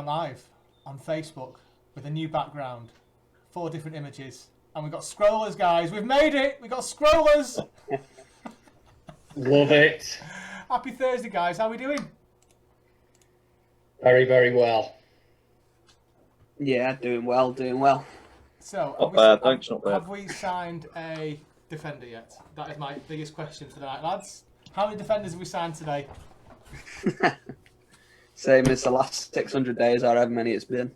Instagram Live on Facebook with a new background, 4 different images, and we've got scrollers, guys. We've made it. We've got scrollers. Love it. Happy Thursday, guys. How are we doing? Very, very well. Yeah, doing well. So, Not bad, thanks, not bad. Have we signed a defender yet? That is my biggest question for the night, lads. How many defenders have we signed today? Same as the last 600 days, or however many it's been.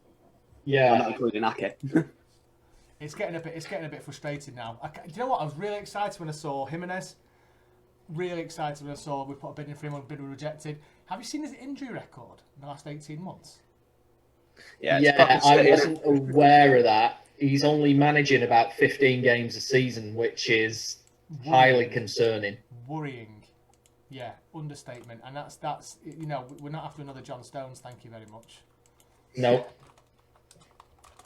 Yeah. I'm not including Ake. It's getting a bit frustrating now. Do you know what? I was really excited when I saw Jimenez. Really excited when I saw we put a bid in for him, bid was rejected. Have you seen his injury record in the last 18 months? Yeah, I wasn't aware of that. He's only managing about 15 games a season, which is highly concerning. Worrying. Yeah, understatement. And that's you know, we're not after another John Stones, thank you very much. No.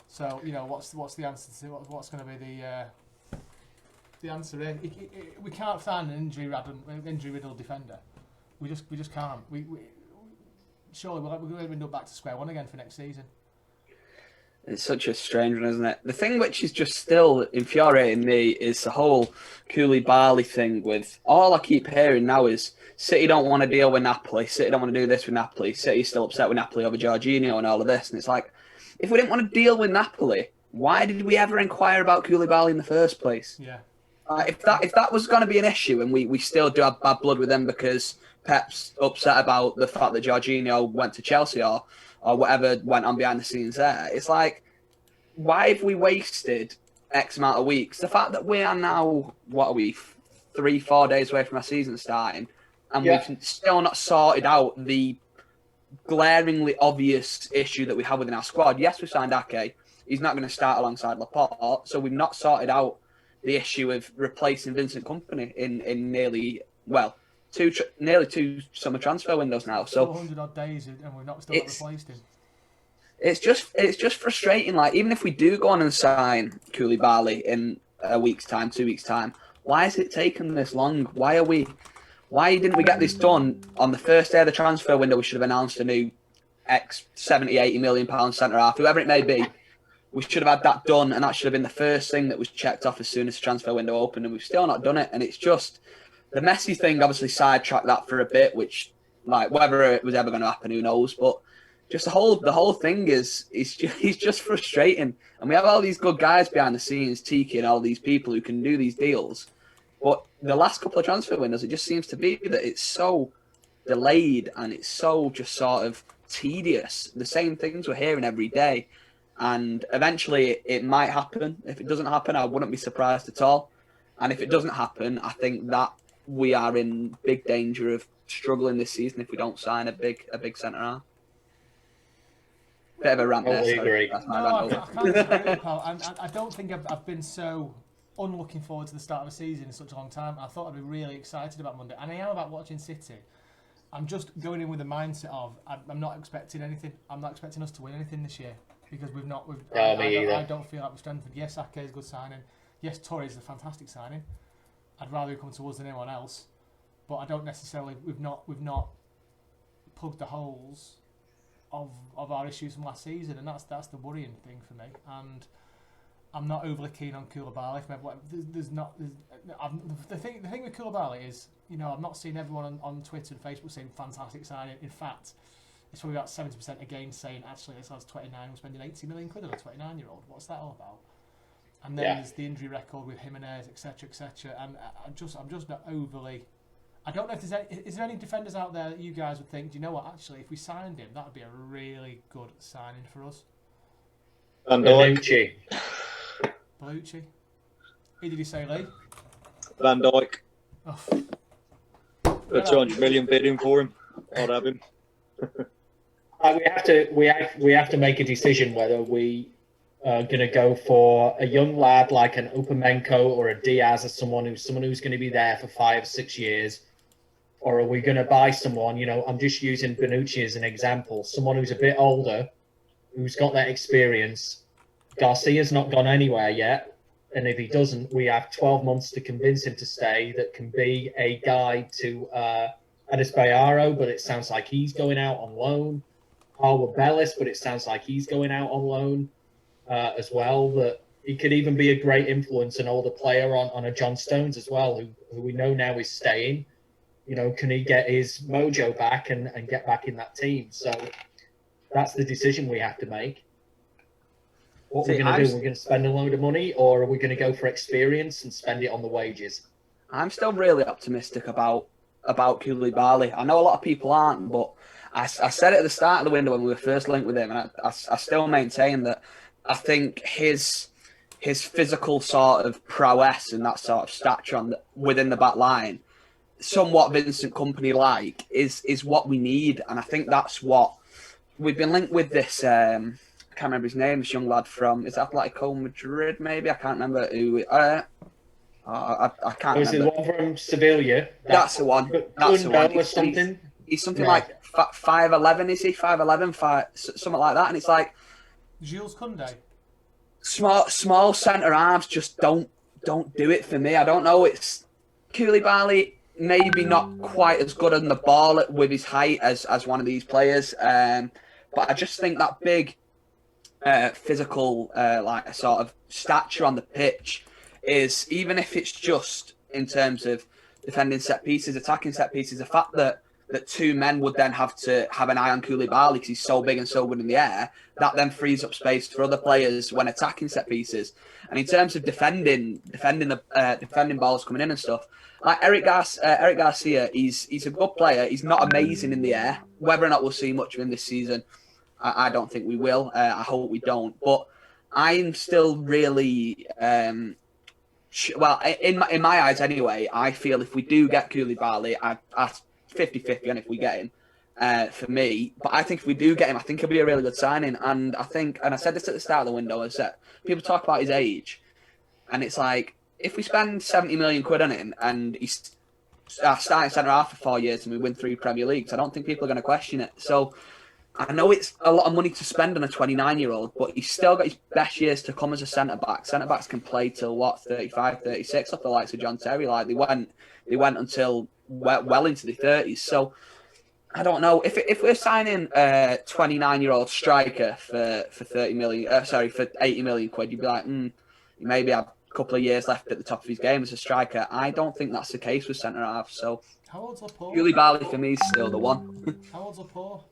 So, you know, what's the answer to what's going to be the answer here? We can't find an injury-riddled defender. We just can't. We surely we're going to end up back to square one again for next season. It's such a strange one, isn't it? The thing which is just still infuriating me is the whole Koulibaly thing. With all I keep hearing now is City don't want to deal with Napoli. City don't want to do this with Napoli. City's still upset with Napoli over Jorginho and all of this. And it's like, if we didn't want to deal with Napoli, why did we ever inquire about Koulibaly in the first place? Yeah. If that was going to be an issue, and we still do have bad blood with them because Pep's upset about the fact that Jorginho went to Chelsea or whatever went on behind the scenes there, it's like, why have we wasted X amount of weeks? The fact that we are now, 3-4 days away from our season starting, and we've still not sorted out the glaringly obvious issue that we have within our squad. Yes, we signed Ake. He's not going to start alongside Laporte, so we've not sorted out the issue of replacing Vincent Kompany in nearly 2 summer transfer windows now. So 400 odd days, and we've not still not replaced him. It's just frustrating. Like, even if we do go on and sign Koulibaly in a week's time, 2 weeks' time, why has it taken this long? Why didn't we get this done on the first day of the transfer window? We should have announced a new 70-80 million pound centre half, whoever it may be. We should have had that done, and that should have been the first thing that was checked off as soon as the transfer window opened, and we've still not done it. And it's just the Messi thing obviously sidetracked that for a bit, which, like, whether it was ever going to happen, who knows? But just the whole thing is just frustrating. And we have all these good guys behind the scenes, Tiki and all these people who can do these deals. But the last couple of transfer windows, it just seems to be that it's so delayed and it's so just sort of tedious. The same things we're hearing every day. And eventually it might happen. If it doesn't happen, I wouldn't be surprised at all. And if it doesn't happen, I think that we are in big danger of struggling this season if we don't sign a big centre half. Bit of a rant there. Totally agree. That's my No, rant I can't disagree, pal. I don't think I've been so unlooking forward to the start of a season in such a long time. I thought I'd be really excited about Monday, and I am about watching City. I'm just going in with the mindset of I'm not expecting anything. I'm not expecting us to win anything this year because I don't feel like we've strengthened. Yes, Ake is a good signing. Yes, Torre is a fantastic signing. I'd rather come to us than anyone else, but I don't necessarily. We've not plugged the holes of our issues from last season, and that's the worrying thing for me. And I'm not overly keen on Koulibaly. The thing with Koulibaly is, you know, I've not seen everyone on Twitter and Facebook saying fantastic signing. In fact, it's probably about 70% against saying actually this lad's 29, we're spending 80 million quid on a 29-year-old. What's that all about? And then there's the injury record with Jimenez, etc., etc. And I'm just not overly. I don't know if is there any defenders out there that you guys would think, do you know what? Actually, if we signed him, that would be a really good signing for us. Bonucci. Bellucci. Who did he say, Lee? Van Dijk. Oh. A 200 million bidding for him. I'd have him. We have to make a decision whether we are going to go for a young lad like an Upamenko or a Diaz, or someone who's going to be there for 5-6 years, or are we going to buy someone? You know, I'm just using Bonucci as an example. Someone who's a bit older, who's got that experience. Garcia's not gone anywhere yet, and if he doesn't, we have 12 months to convince him to stay. That can be a guide to Adesbayaro, but it sounds like he's going out on loan. Harwood Bellis, but it sounds like he's going out on loan as well. That he could even be a great influence, an older player on a John Stones as well, who we know now is staying. You know, can he get his mojo back and get back in that team? So that's the decision we have to make. What we're going to do, we're going to spend a load of money, or are we going to go for experience and spend it on the wages? I'm still really optimistic about Koulibaly. I know a lot of people aren't, but I said it at the start of the window when we were first linked with him, and I still maintain that I think his physical sort of prowess and that sort of stature within the back line, somewhat Vincent Kompany like, is what we need, and I think that's what we've been linked with. This I can't remember his name. This young lad from Atletico Madrid, maybe I can't remember who. I can't Was remember. it the one from Sevilla? That's the one. That's the one. Or something. He's something like 5'11", is he? 5'11", something like that. And it's like Jules Koundé. Small centre halves just don't do it for me. I don't know. It's Koulibaly, maybe not quite as good on the ball with his height as one of these players. But I just think that big physical like sort of stature on the pitch is, even if it's just in terms of defending set pieces, attacking set pieces, the fact that two men would then have to have an eye on Koulibaly because he's so big and so good in the air, that then frees up space for other players when attacking set pieces. And in terms of defending balls coming in and stuff, like Eric Garcia, he's a good player. He's not amazing in the air. Whether or not we'll see much of him this season, I don't think we will. I hope we don't. But I'm still really... well, in my eyes anyway, I feel if we do get Koulibaly, I 50-50 on if we get him, for me. But I think if we do get him, I think he'll be a really good signing. And I think, and I said this at the start of the window, is that people talk about his age, and it's like, if we spend 70 million quid on him and he's starting centre half for 4 years and we win 3 Premier Leagues, I don't think people are going to question it. So I know it's a lot of money to spend on a 29-year-old, but he's still got his best years to come as a centre-back. Centre-backs can play till, 35, 36, off the likes of John Terry. Like, they went until well into the 30s. So, I don't know. If we're signing a 29-year-old striker for 30 million, for 80 million quid, you'd be like, he maybe have a couple of years left at the top of his game as a striker. I don't think that's the case with centre-half. So, How old's Laporte? Koulibaly for me is still the one. How old's Laporte?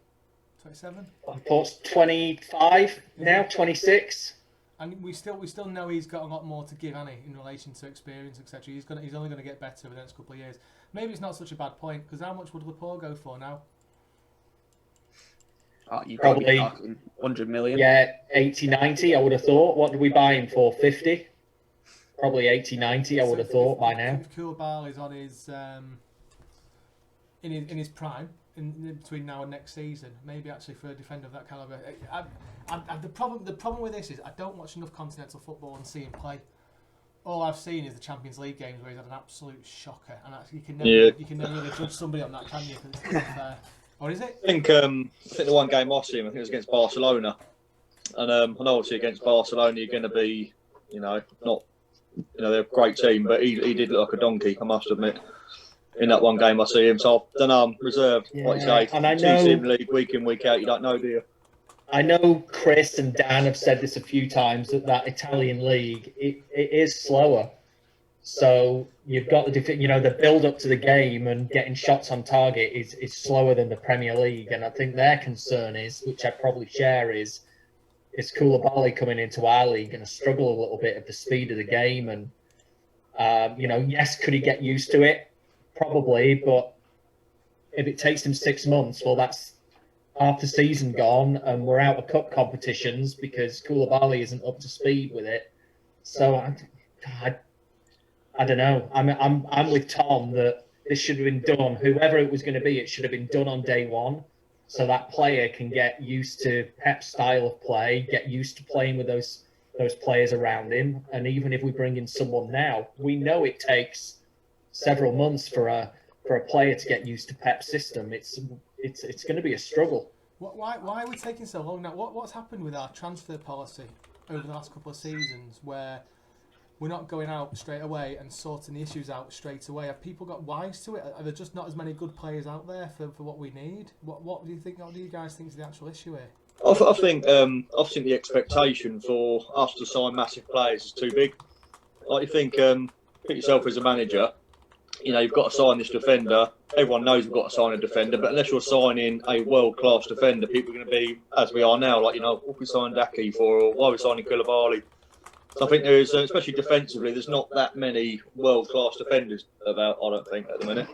27. Laporte's 25 now, 26. And we still know he's got a lot more to give, hasn't he, in relation to experience, etc. He's only going to get better over the next couple of years. Maybe it's not such a bad point, because how much would Laporte go for now? Oh, you probably 100 million. Yeah, 80, 90, I would have thought. What did we buy him for? 50? Probably 80, 90, I would have thought by now. If Koulibaly's on his in his prime, in between now and next season, maybe actually for a defender of that calibre. The problem with this is I don't watch enough continental football and see him play. All I've seen is the Champions League games where he's had an absolute shocker, and you can never really judge somebody on that, can you? It's not fair. Or is it? I think the one game I see him, I think it was against Barcelona, and I know obviously against Barcelona you're going to be, they're a great team, but he did look like a donkey, I must admit. In that one game I see him, so I don't know, I'm reserved. Yeah. Like you say, and I know, two-team league week in, week out, you don't know, do you? I know Chris and Dan have said this a few times, that Italian league, it is slower. So you've got the build up to the game and getting shots on target is slower than the Premier League. And I think their concern is, which I probably share, is Koulibaly coming into our league and struggle a little bit at the speed of the game. And, yes, could he get used to it? Probably, but if it takes him 6 months, well, that's half the season gone, and we're out of cup competitions because Koulibaly isn't up to speed with it. So I don't know. I'm with Tom that this should have been done. Whoever it was going to be, it should have been done on day one, so that player can get used to Pep's style of play, get used to playing with those players around him. And even if we bring in someone now, we know it takes several months for a player to get used to Pep's system. It's going to be a struggle. Why are we taking so long now? What's happened with our transfer policy over the last couple of seasons, where we're not going out straight away and sorting the issues out straight away. Have people got wise to it? Are there just not as many good players out there for what we need? What do you think? What do you guys think is the actual issue here? I think the expectation for us to sign massive players is too big. Like, you think, put yourself as a manager, you know, you've got to sign this defender. Everyone knows we've got to sign a defender, but unless you're signing a world-class defender, people are going to be, as we are now, like, you know, what we signed Daki for, or why are we signing Koulibaly? So I think there is, especially defensively, there's not that many world-class defenders about, I don't think, at the minute.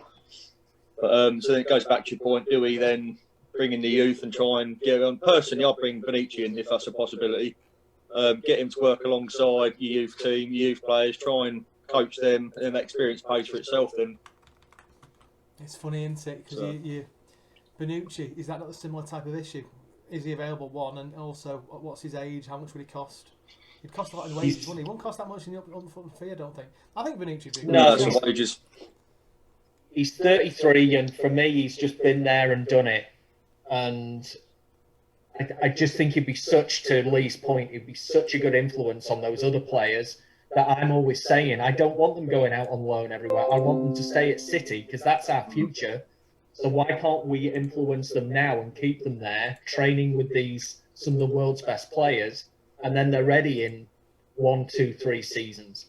But so then it goes back to your point, do we then bring in the youth and try and get on? Personally, I'll bring Bonici in if that's a possibility. Get him to work alongside your youth team, your youth players, try and coach them, and that experience pays for itself then. It's funny, isn't it? Because you Bonucci, is that not a similar type of issue? Is he available, one, and also what's his age? How much would he cost? He'd cost a lot in wages, wouldn't he? He wouldn't cost that much in the upfront fee, I don't think. I think Bonucci'd be No, some wages. He's 33, and for me, he's just been there and done it. And I just think he'd be to Lee's point, he'd be such a good influence on those other players that I'm always saying, I don't want them going out on loan everywhere. I want them to stay at City because that's our future. So why can't we influence them now and keep them there, training with some of the world's best players, and then they're ready in 1, 2, 3 seasons?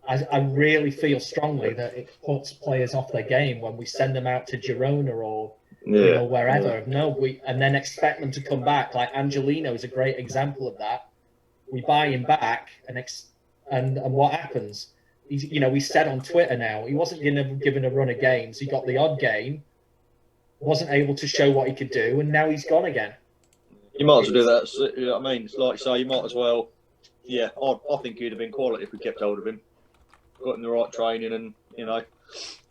I really feel strongly that it puts players off their game when we send them out to Girona or wherever. No, and then expect them to come back. Like Angelino is a great example of that. We buy him back, and what happens? He said on Twitter now he wasn't given a run of games. He got the odd game, wasn't able to show what he could do, and now he's gone again. You might as well do that. You know what I mean? It's like you say, you might as well. Yeah, I think he'd have been quality if we kept hold of him, got him the right training, and you know.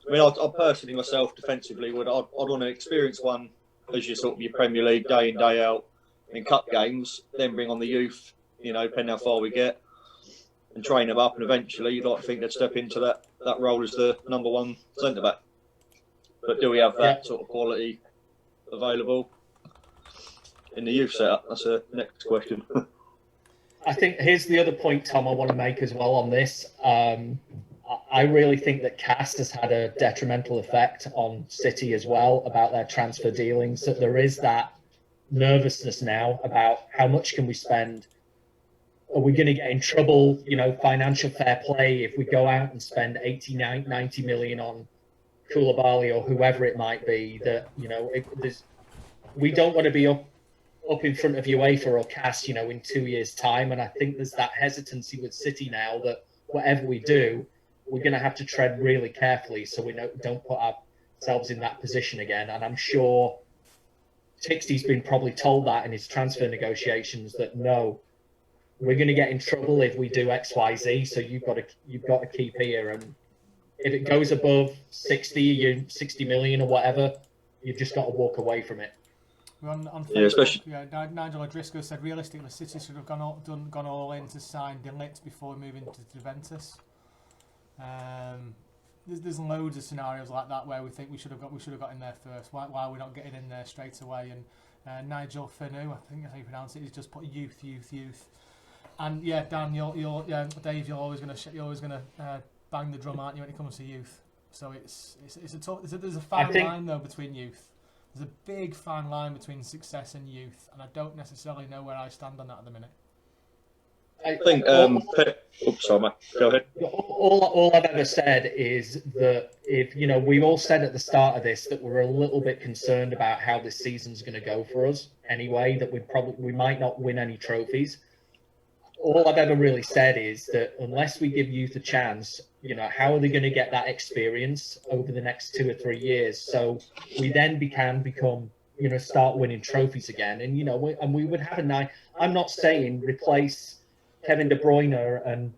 I mean, I personally myself defensively I'd want to experience one as your Premier League day in day out in cup games, then bring on the youth, you know, depending how far we get, and train them up, and eventually you'd like to think they'd step into that role as the number one centre back. But do we have that sort of quality available in the youth setup? That's the next question. I think here's the other point, Tom, I want to make as well on this. I really think that Cast has had a detrimental effect on City as well about their transfer dealings. That there is that nervousness now about how much can we spend. Are we going to get in trouble, financial fair play, if we go out and spend 90 million on Koulibaly or whoever it might be? That, we don't want to be up in front of UEFA or CAS, in 2 years' time. And I think there's that hesitancy with City now that whatever we do, we're going to have to tread really carefully so we don't put ourselves in that position again. And I'm sure Tixty's been probably told that in his transfer negotiations that no, we're going to get in trouble if we do X, Y, Z. So you've got to keep here. And if it goes above 60 million or whatever, you've just got to walk away from it. On Facebook, especially Nigel O'Driscoll said realistically, City should have gone all in to sign De Ligt before moving to Juventus. There's loads of scenarios like that where we think we should have got in there first. Why are we not getting in there straight away? And Nigel Fenu, I think that's how you pronounce it, he's just put youth. And yeah, Dan, Dave, you're always gonna bang the drum, aren't you, when it comes to youth? So there's a fine line though between youth. There's a big fine line between success and youth, and I don't necessarily know where I stand on that at the minute. I think. Sorry, mate. Go ahead. All I've ever said is that if we've all said at the start of this that we're a little bit concerned about how this season's going to go for us anyway. That we might not win any trophies. All I've ever really said is that unless we give youth a chance, how are they going to get that experience over the next 2 or 3 years? So we then can become, start winning trophies again. And we would have a nice. I'm not saying replace Kevin De Bruyne and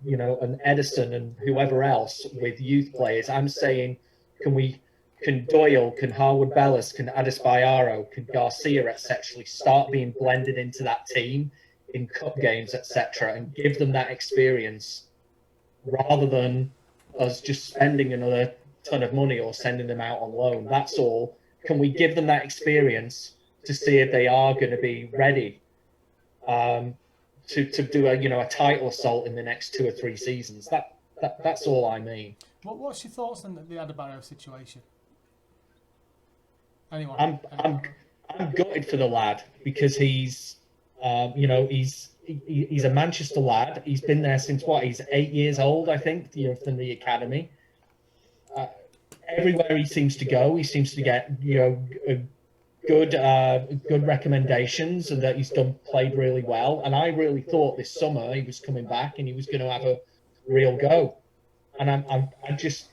Edison and whoever else with youth players. I'm saying, can Doyle, can Harwood Bellis, can Adebayor, can Garcia, etc. start being blended into that team in cup games, etc., and give them that experience rather than us just spending another ton of money or sending them out on loan. That's all. Can we give them that experience to see if they are going to be ready? to do a title assault in the next 2 or 3 seasons. That's all I mean. What's your thoughts on the Adebayo situation? Anyone? I'm gutted for the lad because he's he's a Manchester lad. He's been there since he's 8 years old, I think, from the academy. Everywhere he seems to go, he seems to get good recommendations, and that he's played really well. And I really thought this summer he was coming back and he was going to have a real go. And I just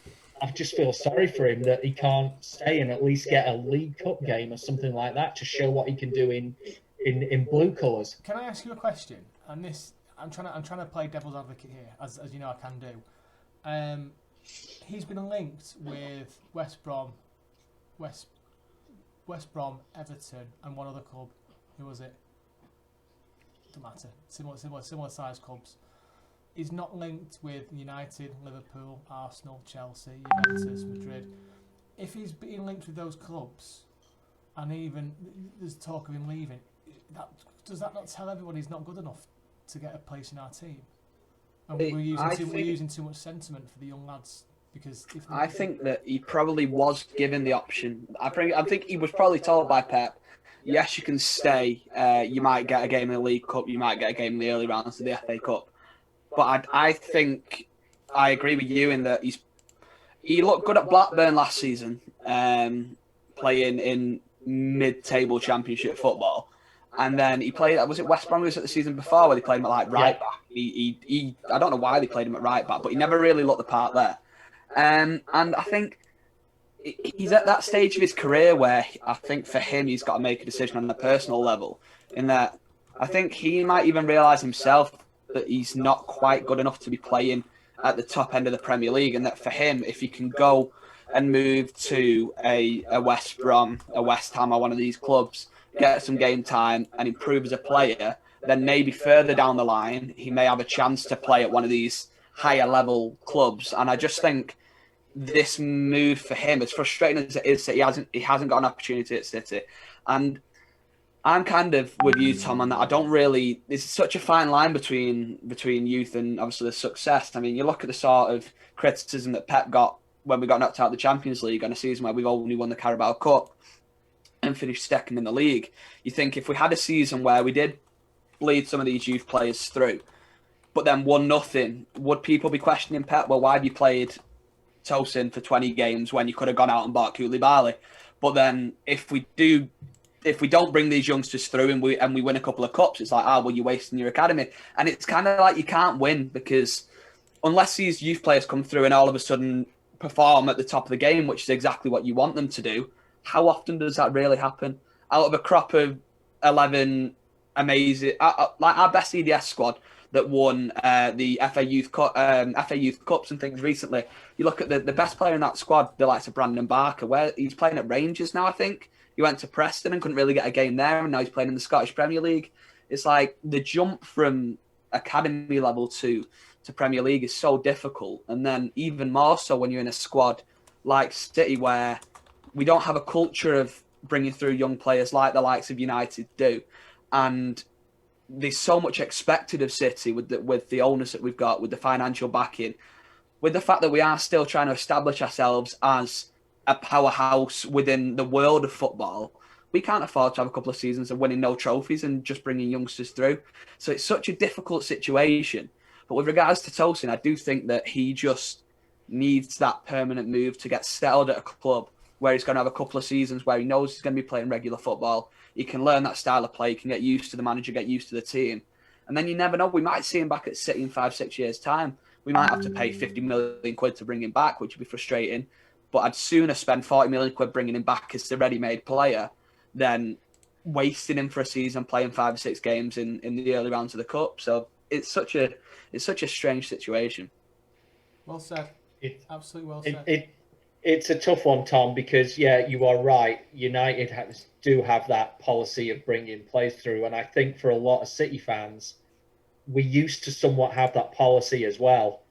feel sorry for him that he can't stay and at least get a League Cup game or something like that to show what he can do in blue colours. Can I ask you a question? And this, I'm trying to play devil's advocate here, as you know I can do. He's been linked with West Brom, Everton, and one other club. Who was it? Doesn't matter. Similar size clubs. He's not linked with United, Liverpool, Arsenal, Chelsea, Juventus, Madrid. If he's being linked with those clubs, and even there's talk of him leaving, does that not tell everyone he's not good enough to get a place in our team? And we're using too much sentiment for the young lads. Because I think that he probably was given the option. I think he was probably told by Pep, yes, you can stay. You might get a game in the League Cup. You might get a game in the early rounds of the FA Cup. But I think I agree with you in that he looked good at Blackburn last season, playing in mid-table Championship football. And then he played, was it West Brom at the season before where they played him at right back? I don't know why they played him at right back, but he never really looked the part there. And I think he's at that stage of his career where I think for him he's got to make a decision on a personal level. In that I think he might even realise himself that he's not quite good enough to be playing at the top end of the Premier League, and that for him, if he can go and move to a West Brom, a West Ham, or one of these clubs, get some game time and improve as a player, then maybe further down the line he may have a chance to play at one of these higher level clubs. And I just think this move for him, as frustrating as it is that he hasn't got an opportunity at City. And I'm kind of with you, Tom, on that. I don't really. There's such a fine line between youth and obviously the success. I mean, you look at the sort of criticism that Pep got when we got knocked out of the Champions League on a season where we've only won the Carabao Cup and finished second in the league. You think if we had a season where we did bleed some of these youth players through, but then won nothing, would people be questioning Pep? Well, why have you played Tosin for 20 games when you could have gone out and bought Koulibaly? But then if we don't bring these youngsters through and we win a couple of cups, it's like, well, you're wasting your academy. And it's kind of like you can't win, because unless these youth players come through and all of a sudden perform at the top of the game, which is exactly what you want them to do, how often does that really happen? Out of a crop of 11 amazing, like our best EDS squad that won the FA Youth Cups and things recently, you look at the best player in that squad, the likes of Brandon Barker, where he's playing at Rangers now, I think. He went to Preston and couldn't really get a game there, and now he's playing in the Scottish Premier League. It's like the jump from academy level to Premier League is so difficult. And then even more so when you're in a squad like City, where we don't have a culture of bringing through young players like the likes of United do. And there's so much expected of City with the owners that we've got, with the financial backing, with the fact that we are still trying to establish ourselves as a powerhouse within the world of football. We can't afford to have a couple of seasons of winning no trophies and just bringing youngsters through. So it's such a difficult situation. But with regards to Tosin, I do think that he just needs that permanent move to get settled at a club where he's going to have a couple of seasons where he knows he's going to be playing regular football. He can learn that style of play, he can get used to the manager, get used to the team. And then you never know, we might see him back at City in 5-6 years' time. We might have to pay 50 million quid to bring him back, which would be frustrating. But I'd sooner spend 40 million quid bringing him back as the ready-made player than wasting him for a season playing 5 or 6 games in the early rounds of the Cup. So it's such a strange situation. Well said. Absolutely well said. It's a tough one, Tom, because, you are right. United do have that policy of bringing players through. And I think for a lot of City fans, we used to somewhat have that policy as well.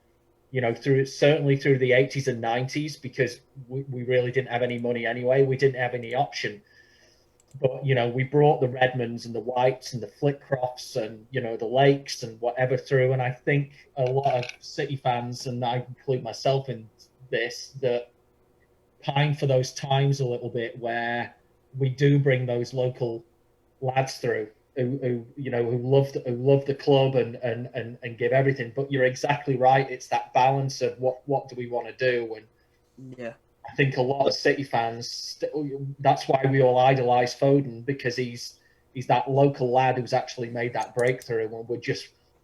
Certainly through the 80s and 90s, because we really didn't have any money anyway. We didn't have any option. But we brought the Redmonds and the Whites and the Flitcrofts and the Lakes and whatever through, and I think a lot of City fans, and I include myself in this, that pine for those times a little bit where we do bring those local lads through who love the club and give everything. But you're exactly right. It's that balance of what do we want to do, and Yeah. I think a lot of City fans, that's why we all idolise Foden, because he's that local lad who's actually made that breakthrough. And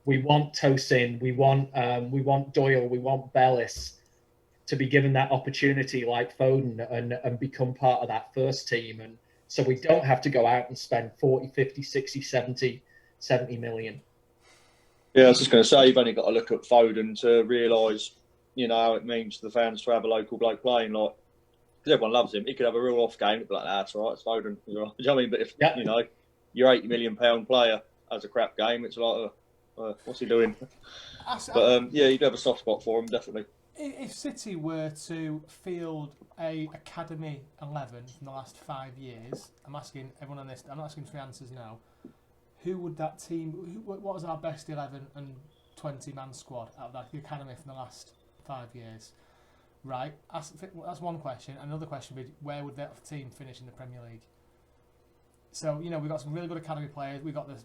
we want Tosin, we want Doyle, we want Bellis to be given that opportunity like Foden and become part of that first team. And so we don't have to go out and spend 40, 50, 60, 70 million. Yeah, I was just going to say, you've only got to look at Foden to realise, how it means to the fans to have a local bloke playing, like, because everyone loves him. He could have a real off game, it'd be like, that's all right, it's Foden. You know what I mean? But if, your £80 million player has a crap game, it's like, what's he doing? But, you'd have a soft spot for him, definitely. If City were to field a Academy 11 from the last 5 years, I'm asking everyone on this, I'm not asking for answers now, who would that team, what was our best 11 and 20-man squad out of the Academy from the last 5 years? Right, that's one question. Another question would be, where would that team finish in the Premier League? So we've got some really good academy players. We've got the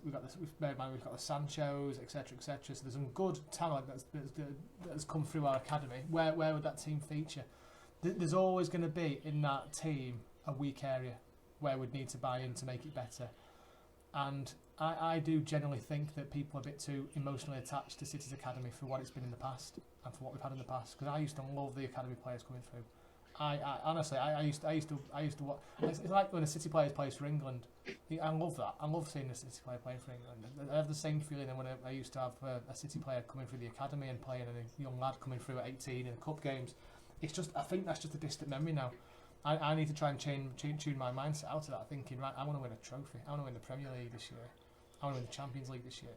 Sanchos, etc., etc. So there's some good talent that's come through our academy. Where would that team feature? There's always going to be in that team a weak area where we'd need to buy in to make it better. And I do generally think that people are a bit too emotionally attached to City's academy for what it's been in the past and for what we've had in the past. Because I used to love the academy players coming through. I honestly, I used to watch. It's like when a City player plays for England. I love that. I love seeing a City player playing for England. I have the same feeling when I used to have a City player coming through the academy and playing, and a young lad coming through at 18 in cup games. It's just, I think that's just a distant memory now. I need to try and tune my mindset out of that, thinking, right, I want to win a trophy. I want to win the Premier League this year. I want to win the Champions League this year.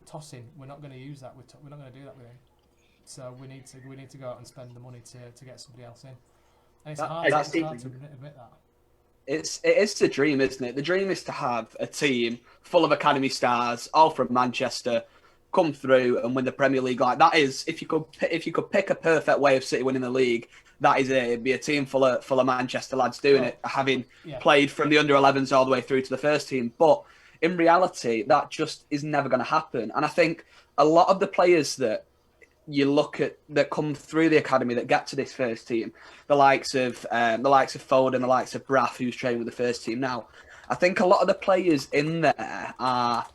Tossing, we're not going to use that. We're not going to do that with him. So we need to go out and spend the money to get somebody else in. And it's hard to admit that. It is the dream, isn't it? The dream is to have a team full of academy stars, all from Manchester, come through and win the Premier League. Like that is, if you could pick a perfect way of City winning the league, that is it. It'd be a team full of Manchester lads doing it, having played from the under-11s all the way through to the first team. But in reality, that just is never going to happen. And I think a lot of the players that you look at that come through the academy that get to this first team, the likes of Foden, the likes of Braff, who's training with the first team now. I think a lot of the players in there are,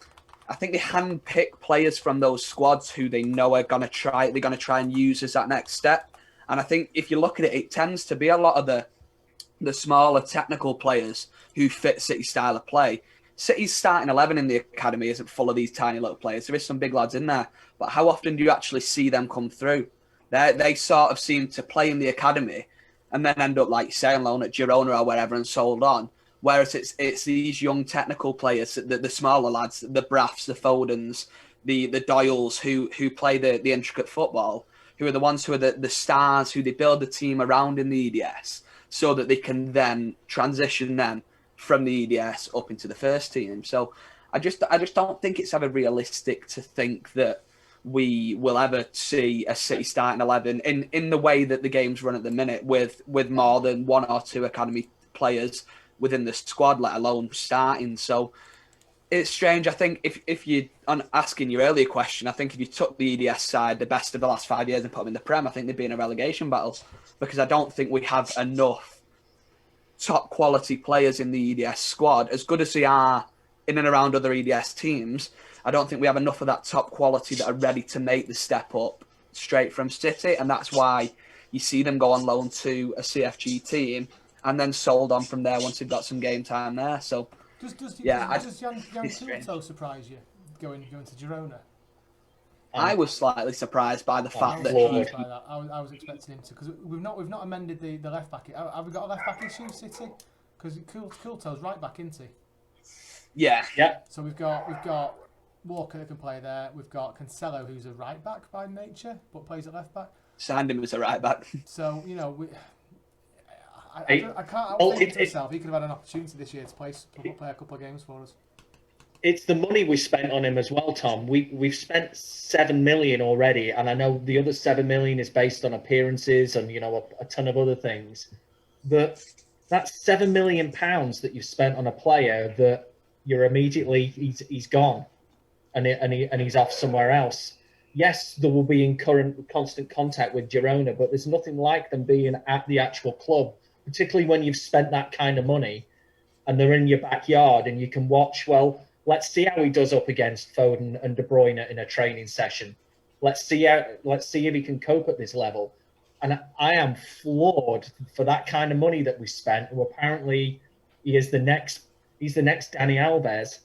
I think they handpick players from those squads who they know are gonna try and use as that next step. And I think if you look at it, it tends to be a lot of the smaller technical players who fit City's style of play. City's starting 11 in the academy isn't full of these tiny little players. There is some big lads in there, but how often do you actually see them come through? They sort of seem to play in the academy and then end up, like you say, on loan at Girona or wherever and sold on. Whereas it's these young technical players, the smaller lads, the Braffs, the Fodens, the Doyles who play the intricate football, who are the ones who are the stars, who they build the team around in the EDS so that they can then transition them from the EDS up into the first team. So I just don't think it's ever realistic to think that we will ever see a City starting 11 in the way that the game's run at the minute with more than one or two academy players within the squad, let alone starting. So it's strange. I think if you, on asking your earlier question, I think if you took the EDS side, the best of the last 5 years, and put them in the Prem, I think they'd be in a relegation battle, because I don't think we have enough top quality players in the EDS squad. As good as they are in and around other EDS teams, I don't think we have enough of that top quality that are ready to make the step up straight from City, and that's why you see them go on loan to a CFG team and then sold on from there once they've got some game time there. So does Jan Kulto surprise you going to Girona? I was slightly surprised by the fact that I was expecting him to, because we've not amended the left back. Have we got a left back issue, City? Because Kulto's right back, isn't he? Yeah. So we've got Walker that can play there. We've got Cancelo, who's a right back by nature, but plays at left back. Signed him as a right back. So I can't help thinking to myself, he could have had an opportunity this year to play a couple of games for us. It's the money we spent on him as well, Tom. We've spent 7 million already, and I know the other 7 million is based on appearances and a ton of other things. But that's £7 million that you've spent on a player that you're immediately he's gone, and he's off somewhere else. Yes, there will be in constant contact with Girona, but there's nothing like them being at the actual club, particularly when you've spent that kind of money and they're in your backyard and you can watch. Well, let's see how he does up against Foden and De Bruyne in a training session. Let's see if he can cope at this level. And I am floored for that kind of money that we spent. Who apparently he's the next Dani Alves.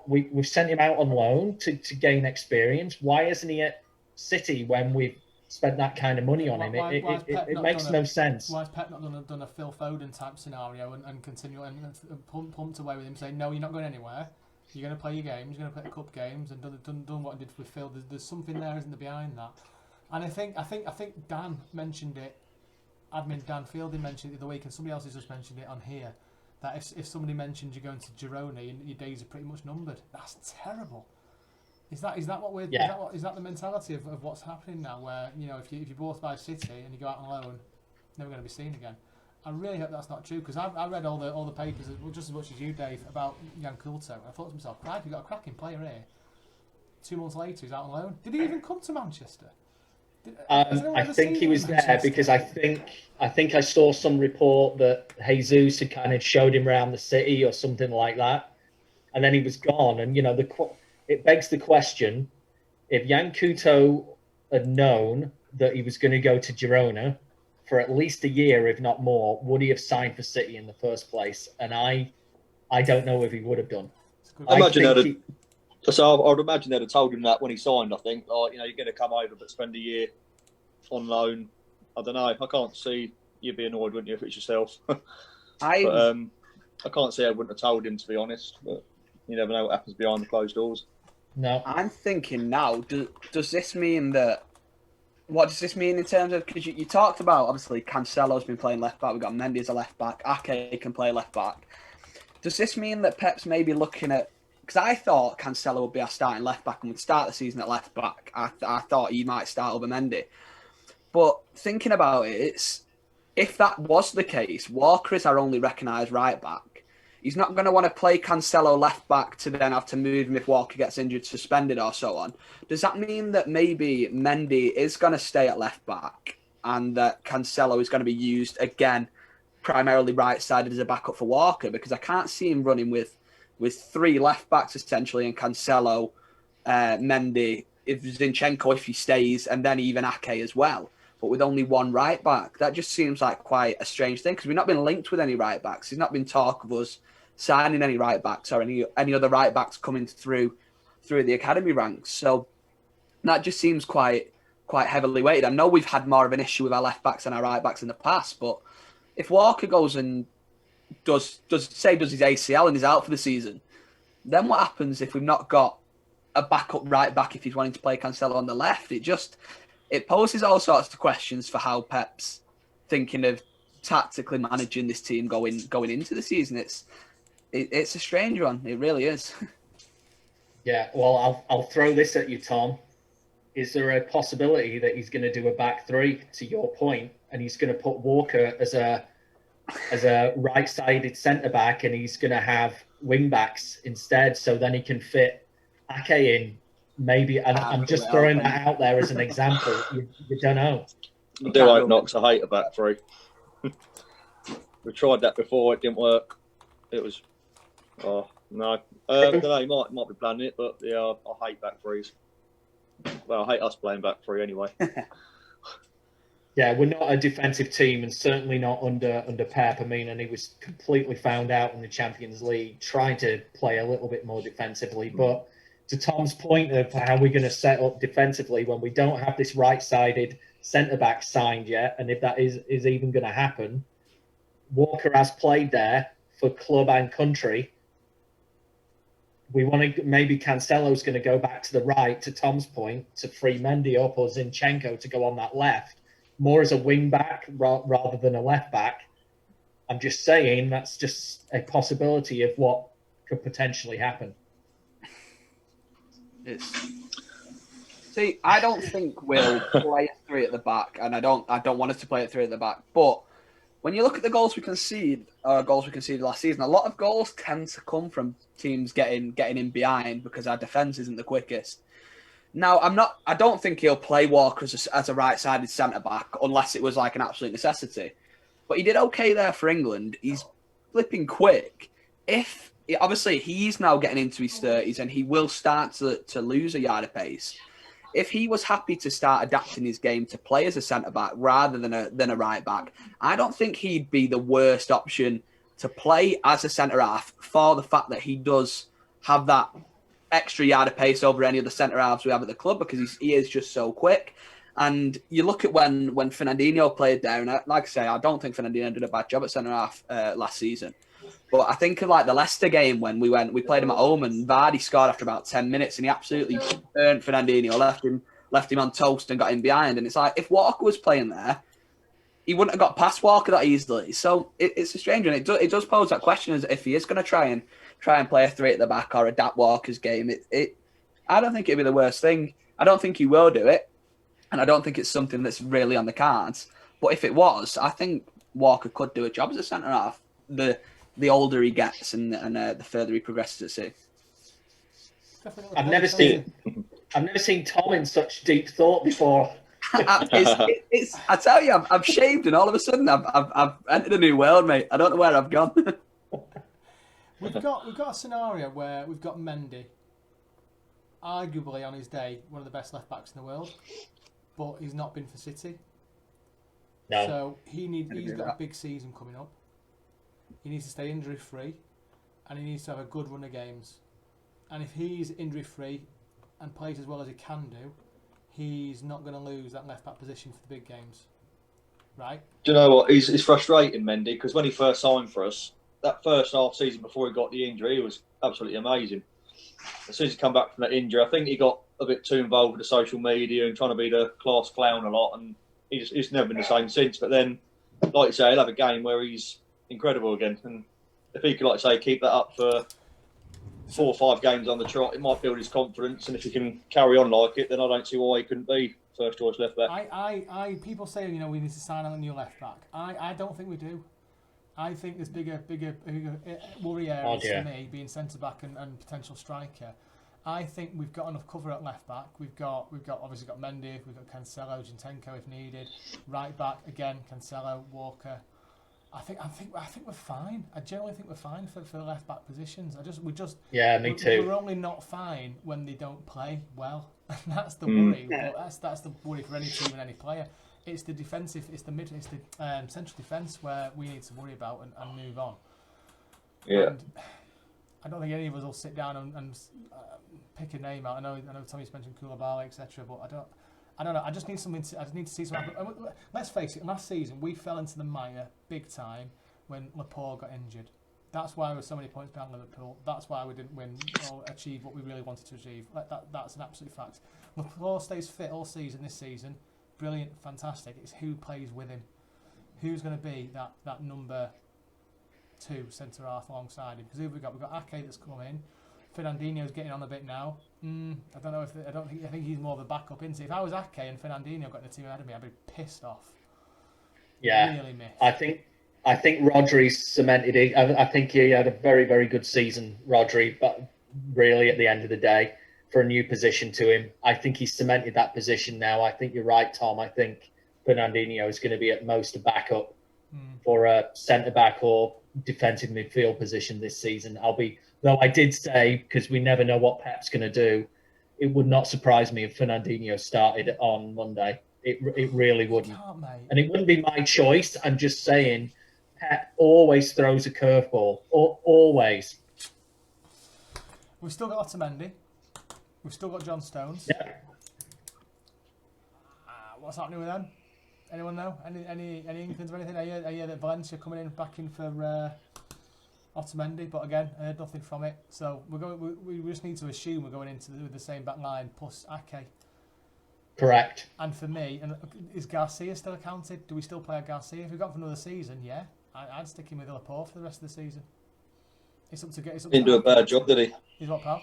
We've sent him out on loan to gain experience. Why isn't he at City when we've spent that kind of money on him? It makes no sense. Why has Pep not done a Phil Foden type scenario and continue and pumped away with him, saying no, you're not going anywhere. You're going to play your games. You're going to play the cup games, and done what he did with Phil. There's something there, isn't there, behind that? And I think Dan mentioned it. Admin Dan Fielding mentioned it the other week, and somebody else has just mentioned it on here. That if somebody mentions you're going to Girona, your days are pretty much numbered. That's terrible. Is that what we're? Yeah. Is that the mentality of what's happening now? Where if you both buy City and you go out on loan, never going to be seen again. I really hope that's not true, because I read all the papers just as much as you, Dave, about Jan Kulto. And I thought to myself, right, we've got a cracking player here. 2 months later, he's out on loan. Did he even come to Manchester? I think he was there because I think I saw some report that Jesus had kind of showed him around the city or something like that, and then he was gone. And it begs the question: if Jan Couto had known that he was going to go to Girona for at least a year, if not more, would he have signed for City in the first place? And I don't know if he would have done. I would imagine they'd have told him that when he signed. I think, you're going to come over but spend a year on loan. I don't know. I can't see you'd be annoyed, wouldn't you, if it's yourself? I can't see I wouldn't have told him, to be honest. But you never know what happens behind the closed doors. No, I'm thinking now. Does this mean that? What does this mean in terms of? Because you talked about, obviously Cancelo's been playing left back. We've got Mendy as a left back. Ake can play left back. Does this mean that Pep's maybe looking at? Because I thought Cancelo would be our starting left back and would start the season at left back. I thought he might start over Mendy. But thinking about it, if that was the case, Walker is our only recognised right back. He's not going to want to play Cancelo left back to then have to move him if Walker gets injured, suspended or so on. Does that mean that maybe Mendy is going to stay at left back and that Cancelo is going to be used again, primarily right-sided as a backup for Walker? Because I can't see him running with 3 left backs essentially, and Cancelo, Mendy, if Zinchenko if he stays, and then even Ake as well. But with only 1 right back, that just seems like quite a strange thing, because we've not been linked with any right backs. There's not been talk of us signing any right backs or any other right backs coming through the academy ranks. So that just seems quite heavily weighted. I know we've had more of an issue with our left backs and our right backs in the past, but if Walker goes and does his ACL and is out for the season, then what happens if we've not got a backup right back if he's wanting to play Cancelo on the left? It poses all sorts of questions for how Pep's thinking of tactically managing this team going into the season. It's a strange one. It really is. Yeah, well, I'll throw this at you, Tom. Is there a possibility that he's going to do a back 3, to your point, and he's going to put Walker as a right-sided centre-back, and he's going to have wing-backs instead, so then he can fit Ake in, maybe. And I'm just throwing that out there as an example. You don't know. I do hope not, 'cause I hate a back 3. We tried that before. It didn't work. It was... Oh, no. I don't know. He might be planning it, but yeah, I hate back 3s. Well, I hate us playing back 3 anyway. Yeah, we're not a defensive team, and certainly not under Pep. I mean, and he was completely found out in the Champions League, trying to play a little bit more defensively. But to Tom's point of how we're going to set up defensively when we don't have this right-sided centre-back signed yet, and if that is even going to happen, Walker has played there for club and country. We want to, maybe Cancelo's going to go back to the right, to Tom's point, to free Mendy up, or Zinchenko to go on that left. more as a wing back rather than a left back. I'm just saying that's just a possibility of what could potentially happen. See, I don't think we'll play a three at the back, and I don't want us to play a three at the back. But when you look at the goals we conceded last season, a lot of goals tend to come from teams getting in behind because our defence isn't the quickest. Now, I don't think he'll play Walker as a right-sided centre back unless it was like an absolute necessity. But he did okay there for England. He's flipping quick. Obviously he's now getting into his 30s and he will start to lose a yard of pace. If he was happy to start adapting his game to play as a centre-back rather than a right-back, I don't think he'd be the worst option to play as a centre-half for the fact that he does have that extra yard of pace over any of the centre-halves we have at the club because he is just so quick. And you look at when Fernandinho played down, like I say, I don't think Fernandinho did a bad job at centre-half last season. But I think of like the Leicester game when we played him at home and Vardy scored after about 10 minutes and he absolutely burnt Fernandinho, left him on toast and got him behind. And it's like, if Walker was playing there, he wouldn't have got past Walker that easily. So it's a strange one. It does pose that question as if he is going to try and play a three at the back or adapt Walker's game. I don't think it'd be the worst thing. I don't think he will do it. And I don't think it's something that's really on the cards. But if it was, I think Walker could do a job as a centre-half. The older he gets and the further he progresses at sea. I've never seen Tom in such deep thought before. I tell you, I've shaved and all of a sudden I've entered a new world, mate. I don't know where I've gone. We've got a scenario where we've got Mendy, arguably on his day one of the best left backs in the world, but he's not been for City. No. So he's got a big season coming up. He needs to stay injury free, and he needs to have a good run of games. And if he's injury free and plays as well as he can do, he's not going to lose that left back position for the big games, right? Do you know what? It's frustrating, Mendy, because when he first signed for us, that first half season before he got the injury, he was absolutely amazing. As soon as he come back from that injury, I think he got a bit too involved with the social media and trying to be the class clown a lot, and he's never been the same since. But then, like you say, he'll have a game where he's incredible again, and if he could, like I say, keep that up for 4 or 5 games on the trot, it might build his confidence, and if he can carry on like it, then I don't see why he couldn't be first choice left back. People say, we need to sign on a new left back. I don't think we do. I think there's bigger worry areas for me being centre back and potential striker. I think we've got enough cover at left back. We've obviously got Mendy, we've got Cancelo, Zinchenko if needed. Right back again, Cancelo, Walker. I think we're fine. I generally think we're fine for the left back positions. Me too. We're only not fine when they don't play well, and that's the worry. But that's the worry for any team and any player. It's the defensive, it's the central defence where we need to worry about and move on. Yeah. And I don't think any of us will sit down and pick a name out. I know Tommy's mentioned Koulibaly, etc. But I don't know. I just need to see something happen. Let's face it. Last season we fell into the mire big time when Laporte got injured. That's why we were so many points behind Liverpool. That's why we didn't win or achieve what we really wanted to achieve. That's an absolute fact. Laporte stays fit all season this season. Brilliant, fantastic. It's who plays with him. Who's going to be that number 2 centre half alongside him? Because who have we got? We've got Ake that's come in. Fernandinho's getting on a bit now. I don't know I think he's more of a backup, isn't he? If I was Ake and Fernandinho got in the team ahead of me, I'd be pissed off. Yeah, really miffed. I think Rodri's cemented it. I think he had a very, very good season, Rodri, but really at the end of the day, for a new position to him, I think he's cemented that position now. I think you're right, Tom. I think Fernandinho is going to be at most a backup for a centre-back or defensive midfield position this season. Though I did say, because we never know what Pep's going to do, it would not surprise me if Fernandinho started on Monday. It really wouldn't. And it wouldn't be my choice. I'm just saying Pep always throws a curveball. Always. We've still got Otamendi. We've still got John Stones. Yeah. What's happening with them? Anyone know? Any inklings or anything? I hear that Valencia coming in back in for Otamendi, but again, I heard nothing from it. So we just need to assume we're going into with the same back line plus Ake. Correct. And for me, and is Garcia still accounted? Do we still play Garcia? If we've got for another season, yeah, I'd stick him with Laporte for the rest of the season. It's up to get. It's up Didn't to do a bad job, did he? He's what, pal?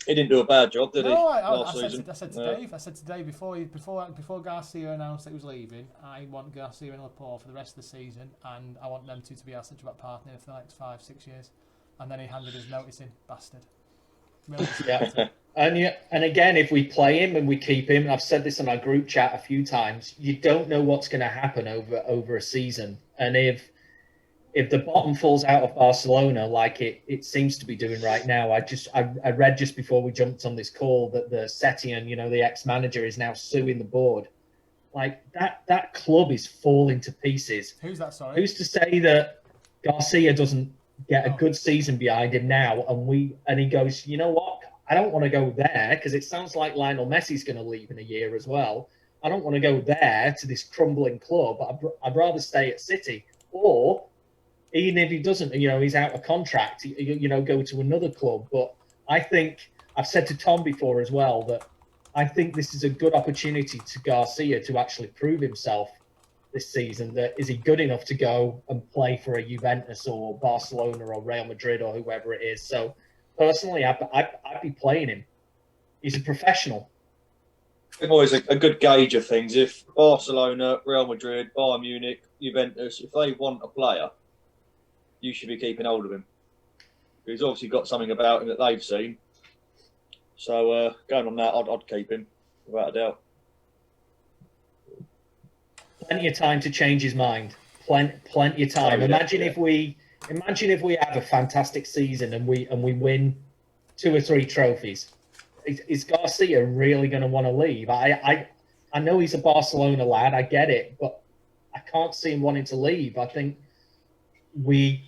He didn't do a bad job, did he? No, Last I season. said to Dave. I said to Dave before Garcia announced that he was leaving. I want Garcia and Laporte for the rest of the season, and I want them two to be our centre back partner for the next 5-6 years. And then he handed his notice in, bastard. Really Yeah. And again, if we play him and we keep him, and I've said this in our group chat a few times, you don't know what's going to happen over a season. And if the bottom falls out of Barcelona like it seems to be doing right now, I read just before we jumped on this call that the Setien, the ex-manager, is now suing the board. Like that club is falling to pieces. Who's that? Sorry. Who's to say that Garcia doesn't get a good season behind him now, and he goes, you know what? I don't want to go there because it sounds like Lionel Messi's going to leave in a year as well. I don't want to go there to this crumbling club. I'd rather stay at City, or even if he doesn't, he's out of contract, go to another club. But I think I've said to Tom before as well that I think this is a good opportunity to Garcia to actually prove himself this season. That is he good enough to go and play for a Juventus or Barcelona or Real Madrid or whoever it is. So personally, I'd be playing him. He's a professional. I think always a good gauge of things. If Barcelona, Real Madrid, Bayern Munich, Juventus, if they want a player, you should be keeping hold of him. He's obviously got something about him that they've seen. So going on that, I'd keep him without a doubt. Plenty of time to change his mind. Plenty of time. Imagine if we have a fantastic season and we win 2 or 3 trophies. Is Garcia really going to want to leave? I know he's a Barcelona lad. I get it, but I can't see him wanting to leave. I think we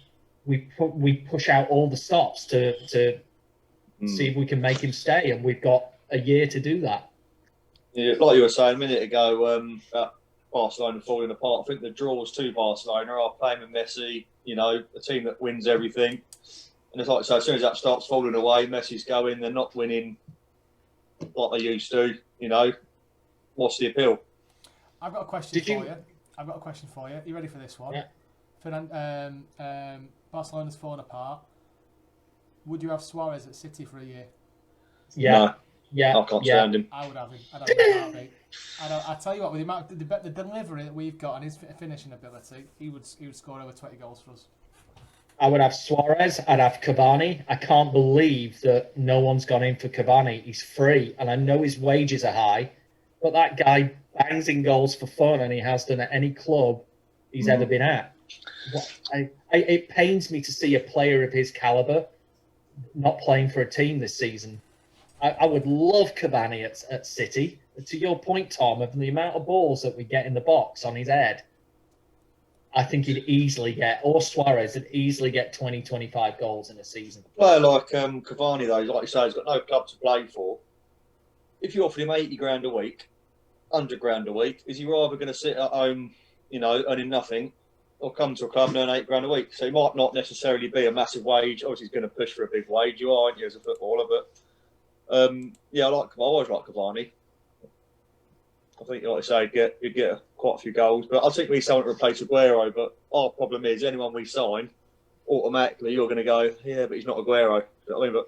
push out all the stops to see if we can make him stay, and we've got a year to do that. Yeah, like you were saying a minute ago, about Barcelona falling apart. I think the draws to Barcelona are playing with Messi, a team that wins everything. And it's like, so as soon as that starts falling away, Messi's going, they're not winning like they used to, What's the appeal? I've got a question for you. You ready for this one? Yeah. Barcelona's fallen apart. Would you have Suarez at City for a year? Yeah. No, yeah. I can't stand him. I would have him. I'd have him in a heartbeat. I tell you what, with the delivery that we've got and his finishing ability, he would score over 20 goals for us. I would have Suarez. I'd have Cavani. I can't believe that no one's gone in for Cavani. He's free, and I know his wages are high, but that guy bangs in goals for fun, and he has done at any club he's ever been at. It pains me to see a player of his caliber not playing for a team this season. I would love Cavani at City. To your point, Tom, of the amount of balls that we get in the box on his head, I think he'd easily get, or Suarez would easily get 20, 25 goals in a season. A player like Cavani, though, like you say, he's got no club to play for. If you offered him 80 grand a week, 100 grand a week, is he rather going to sit at home, earning nothing, or come to a club and earn 8 grand a week? So he might not necessarily be a massive wage. Obviously, he's going to push for a big wage. You are, aren't you, as a footballer? But I always like Cavani. I think, like I say, you'd get quite a few goals. But I think we need someone to replace Aguero. But our problem is, anyone we sign, automatically you're going to go, yeah, but he's not Aguero. You know what I mean?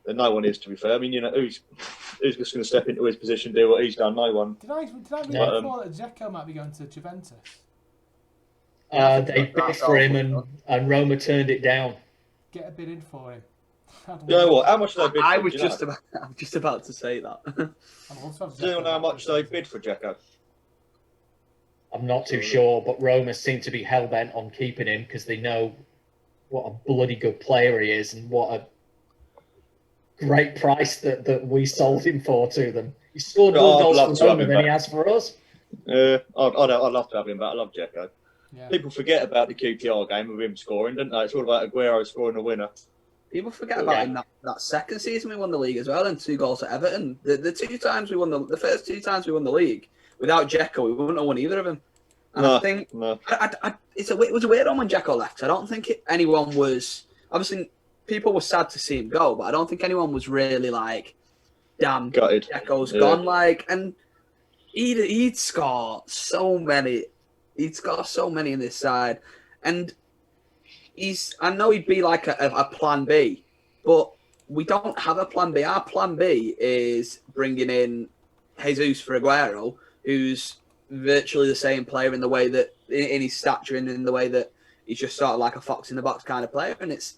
But no one is, to be fair. I mean, who's just going to step into his position, do what he's done? No one. Did I read before that Dzeko might be going to Juventus? They bid for him, and Roma turned it down. Get a bid in for him. You know what? How much did they bid for him? I'm just about to say that. Do you know how much they bid for Dzeko? I'm not too sure, but Roma seem to be hell-bent on keeping him because they know what a bloody good player he is and what a great price that we sold him for to them. He scored more goals for Roma than he has for us. I'd love to have him back. I love Dzeko. Yeah. People forget about the QPR game of him scoring, don't they? It's all about Aguero scoring a winner. People forget about him that second season we won the league as well, and 2 goals at Everton. The 2 times we won the first 2 times we won the league without Dzeko, we wouldn't have won either of them. And I think it was a weird one when Dzeko left. I don't think anyone was, obviously people were sad to see him go, but I don't think anyone was really like damn, Gutted. Dzeko's gone. Like, and he'd scored so many. He'd scored so many in this side, and I know he'd be like a plan B, but we don't have a plan B. Our plan B is bringing in Jesus for Aguero, who's virtually the same player in the way that, in his stature and in the way that he's just sort of like a fox in the box kind of player. And it's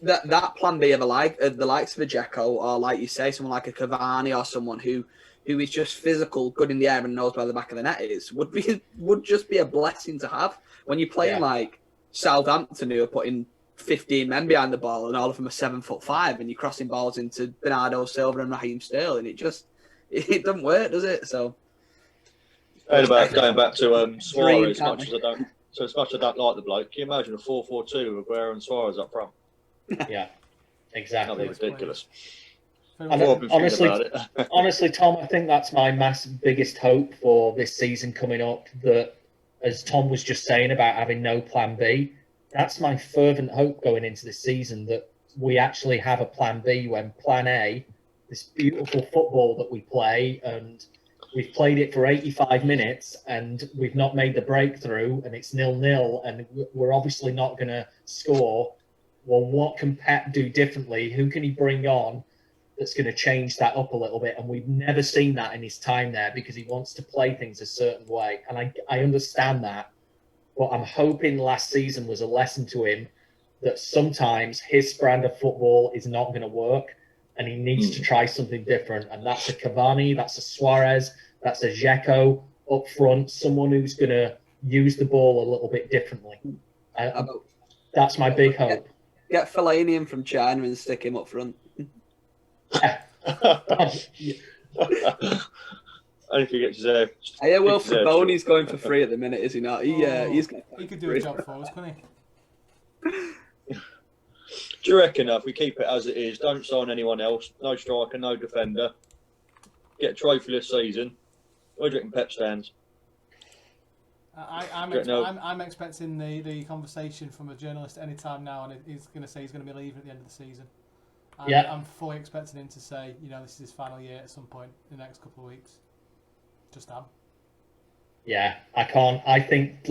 that plan B of the likes of a Dzeko, or like you say, someone like a Cavani, or someone who is just physical, good in the air, and knows where the back of the net is, would just be a blessing to have when you're playing like Southampton, who are putting 15 men behind the ball, and all of them are 7'5", and you're crossing balls into Bernardo Silva and Raheem Sterling. It doesn't work, does it? So, About going back to Suarez, as much as I don't like the bloke, can you imagine a 4-4-2 with Aguero and Suarez up front? Yeah, exactly. That'd be ridiculous. Honestly, Tom, I think that's my biggest hope for this season coming up. That, as Tom was just saying about having no plan B, that's my fervent hope going into this season, that we actually have a plan B when plan A, this beautiful football that we play, and we've played it for 85 minutes and we've not made the breakthrough, and it's 0-0, and we're obviously not going to score. Well, what can Pep do differently? Who can he bring on that's going to change that up a little bit? And we've never seen that in his time there, because he wants to play things a certain way. And I understand that. But I'm hoping last season was a lesson to him that sometimes his brand of football is not going to work, and he needs to try something different. And that's a Cavani, that's a Suarez, that's a Dzeko up front, someone who's going to use the ball a little bit differently. That's my big hope. Get Fellaini in from China and stick him up front. Only if he gets his I hear Wilfred Boney's going for free at the minute, is he not? He could do a job for us, couldn't he? Do you reckon if we keep it as it is, don't sign anyone else, no striker, no defender, get a trophy this season, where do you reckon Pep stands? I'm expecting the conversation from a journalist any time now, and he's going to say he's going to be leaving at the end of the season. I'm fully expecting him to say, this is his final year at some point in the next couple of weeks. Just am. Yeah, I can't. I think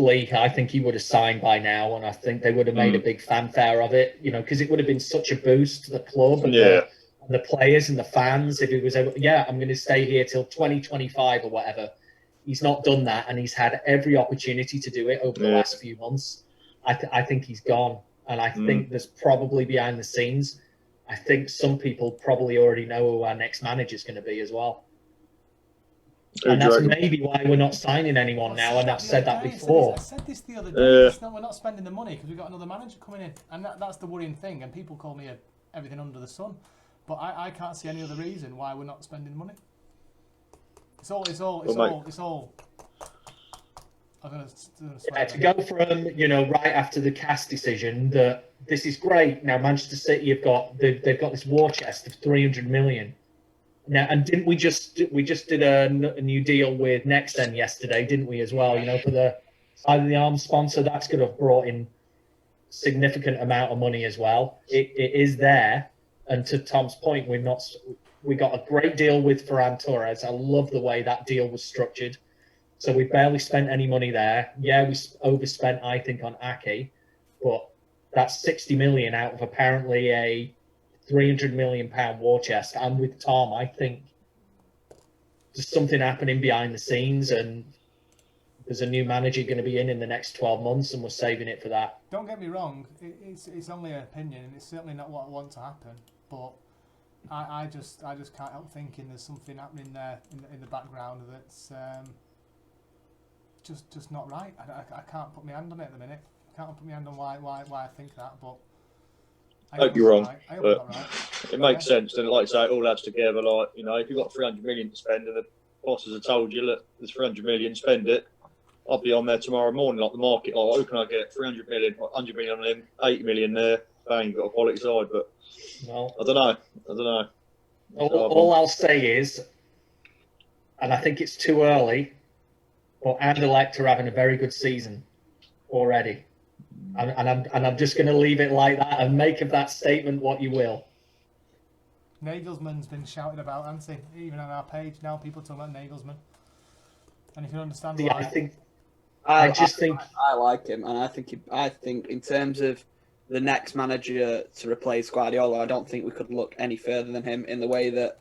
he would have signed by now, and I think they would have made a big fanfare of it, because it would have been such a boost to the club and the players and the fans if he was able. Yeah, I'm going to stay here till 2025 or whatever. He's not done that, and he's had every opportunity to do it over the last few months. I think he's gone, and I think there's probably behind the scenes. I think some people probably already know who our next manager is going to be as well. And that's maybe why we're not signing anyone now, and I've said that before. I said this the other day. We're not spending the money because we've got another manager coming in, and that's the worrying thing. And people call me everything under the sun, but I can't see any other reason why we're not spending money. It's all. I'm gonna to go from right after the cast decision that this is great. Now Manchester City they've got this war chest of 300 million. Now, and didn't we just did a new deal with Nexen yesterday, didn't we, as well? For the side of the arms sponsor, that's going to have brought in significant amount of money as well. It is there, and to Tom's point, we got a great deal with Ferran Torres. I love the way that deal was structured. So we barely spent any money there. Yeah, we overspent, I think, on Ake, but that's 60 million out of apparently a £300 million war chest. And with Tom, I think there's something happening behind the scenes, and there's a new manager going to be in the next 12 months, and we're saving it for that. Don't get me wrong, it's only an opinion, and it's certainly not what I want to happen. But I just can't help thinking there's something happening there in the background that's just not right. I can't put my hand on it at the minute. I can't put my hand on why I think that, but. I hope you're wrong, right. but it makes sense. And like I say, it all adds together. Like, if you've got 300 million to spend and the bosses have told you, look, there's 300 million, spend it. I'll be on there tomorrow morning, like the market. Oh, who can I get? 300 million, 100 million on him, 80 million there. Bang, got a quality side, but I don't know. All I'll say is, and I think it's too early, but Anderlecht are having a very good season already. And I'm just going to leave it like that and make of that statement what you will. Nagelsmann's been shouted about, hasn't he? Even on our page now, people talking about Nagelsmann. And if you understand Yeah, why, I just think I like him, and I think in terms of the next manager to replace Guardiola, I don't think we could look any further than him in the way that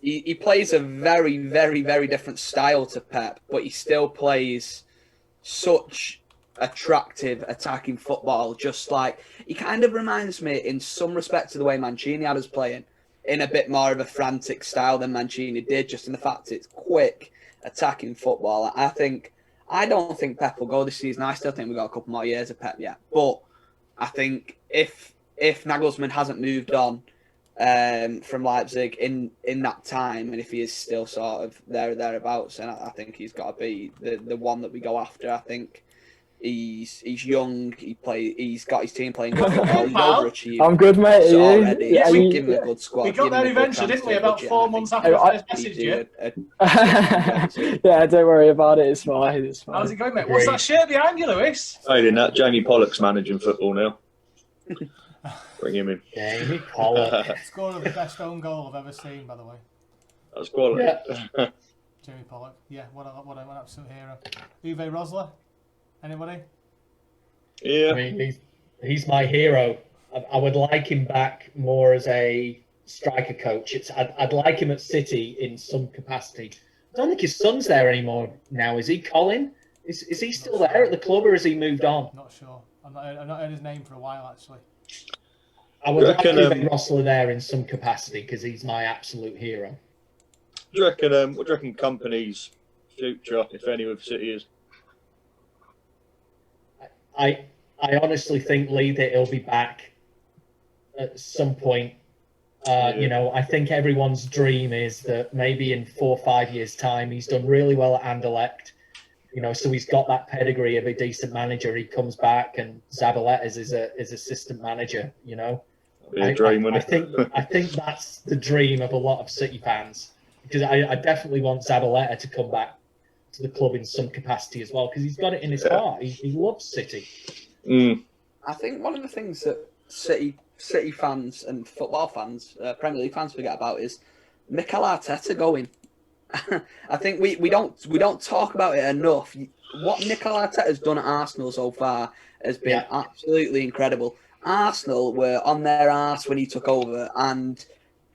he plays a very, very, very different style to Pep, but he still plays such attractive attacking football. Just like he kind of reminds me in some respects of the way Mancini had us playing, in a bit more of a frantic style than Mancini did, just in the fact it's quick attacking football. I don't think Pep will go this season. I still think we've got a couple more years of Pep yet. But I think if Nagelsmann hasn't moved on from Leipzig in that time, and if he is still sort of thereabouts, then I think he's got to be the one that we go after. I think he's young. He's got his team playing good football. He's overachieved. I'm good, mate. So Are you? already, Yeah, so we- give him a good squad. we got give him there a good eventually, didn't we? transfer About budget, 4 and I months think after I- I first messaged you. Yeah, don't worry about it. It's fine. It's fine. How's it going, mate? What's that shirt behind you, Lewis? Failing that, Jamie Pollock's managing football now. Bring him in. Jamie Pollock. Scorer of the best own goal I've ever seen, by the way. That's quality. Yeah. Jamie Pollock. Yeah, what an absolute hero. Uwe Rosler? Anybody? Yeah. I mean, he's my hero. I would like him back more as a striker coach. I'd like him at City in some capacity. I don't think his son's there anymore now. Is he, Colin? Is he still there at the club, or has he moved on? Not sure. I've not heard his name for a while, actually. I would like reckon, Uwe Rosler there in some capacity because he's my absolute hero. What do you reckon company's future, if any, with City is? I honestly think, Lee, that he'll be back at some point. You know, I think everyone's dream is that maybe in 4 or 5 years' time, he's done really well at Anderlecht. You know, so he's got that pedigree of a decent manager. He comes back and Zabaleta is his assistant manager. You know, Be a dream, I wouldn't it? think that's the dream of a lot of City fans, because I definitely want Zabaleta to come back to the club in some capacity as well, because he's got it in his heart. He loves City. Mm. I think one of the things that City fans and football fans, Premier League fans, forget about is Mikel Arteta going. I think we don't talk about it enough. What Mikel Arteta has done at Arsenal so far has been absolutely incredible. Arsenal were on their arse when he took over, and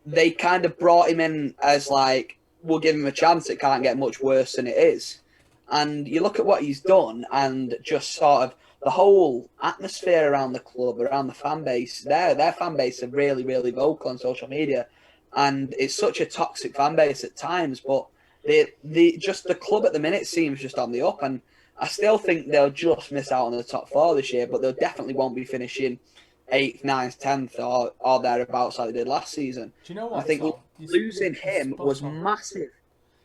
they kind of brought him in as like, we'll give him a chance. It can't get much worse than it is. And you look at what he's done, and just sort of the whole atmosphere around the club, around the fan base. Their fan base are really, really vocal on social media, and it's such a toxic fan base at times. But the club at the minute seems just on the up, and I still think they'll just miss out on the top 4 this year, but they definitely won't be finishing 8th, 9th, 10th or thereabouts like they did last season. Do you know what? I think Tom? losing him was massive,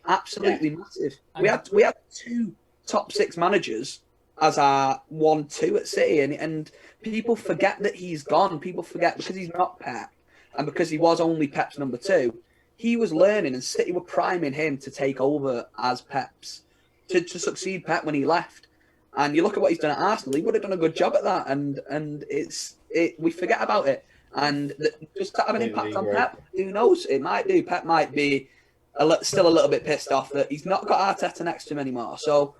absolutely massive. And We had 2 top 6 managers as our 1-2 at City, and people forget that he's gone. People forget because he's not Pep, and because he was only Pep's number 2. He was learning, and City were priming him to take over as Pep's, to succeed Pep when he left. And you look at what he's done at Arsenal; he would have done a good job at that. And we forget about it. And does that have an impact on Pep? Who knows? It might do. Pep might be still a little bit pissed off that he's not got Arteta next to him anymore. So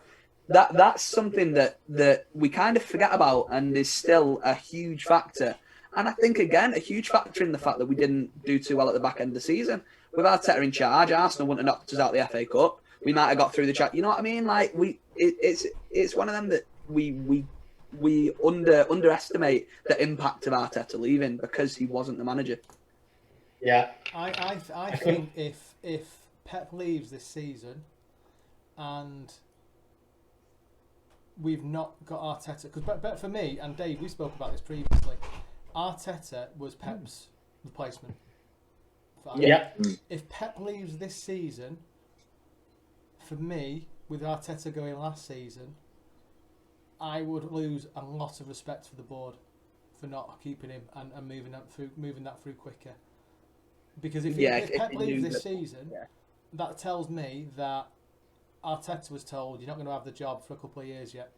that's something that we kind of forget about, and is still a huge factor. And I think, again, a huge factor in the fact that we didn't do too well at the back end of the season. With Arteta in charge, Arsenal wouldn't have knocked us out of the FA Cup. We might have got through the chat. You know what I mean? Like it's one of them that we underestimate the impact of Arteta leaving because he wasn't the manager. Yeah. I think if Pep leaves this season and we've not got Arteta, but for me and Dave, we spoke about this previously. Arteta was Pep's replacement. Yeah. If Pep leaves this season, for me, with Arteta going last season, I would lose a lot of respect for the board for not keeping him and moving that through quicker. Because if Pep leaves this season, that tells me that Arteta was told you're not going to have the job for a couple of years yet.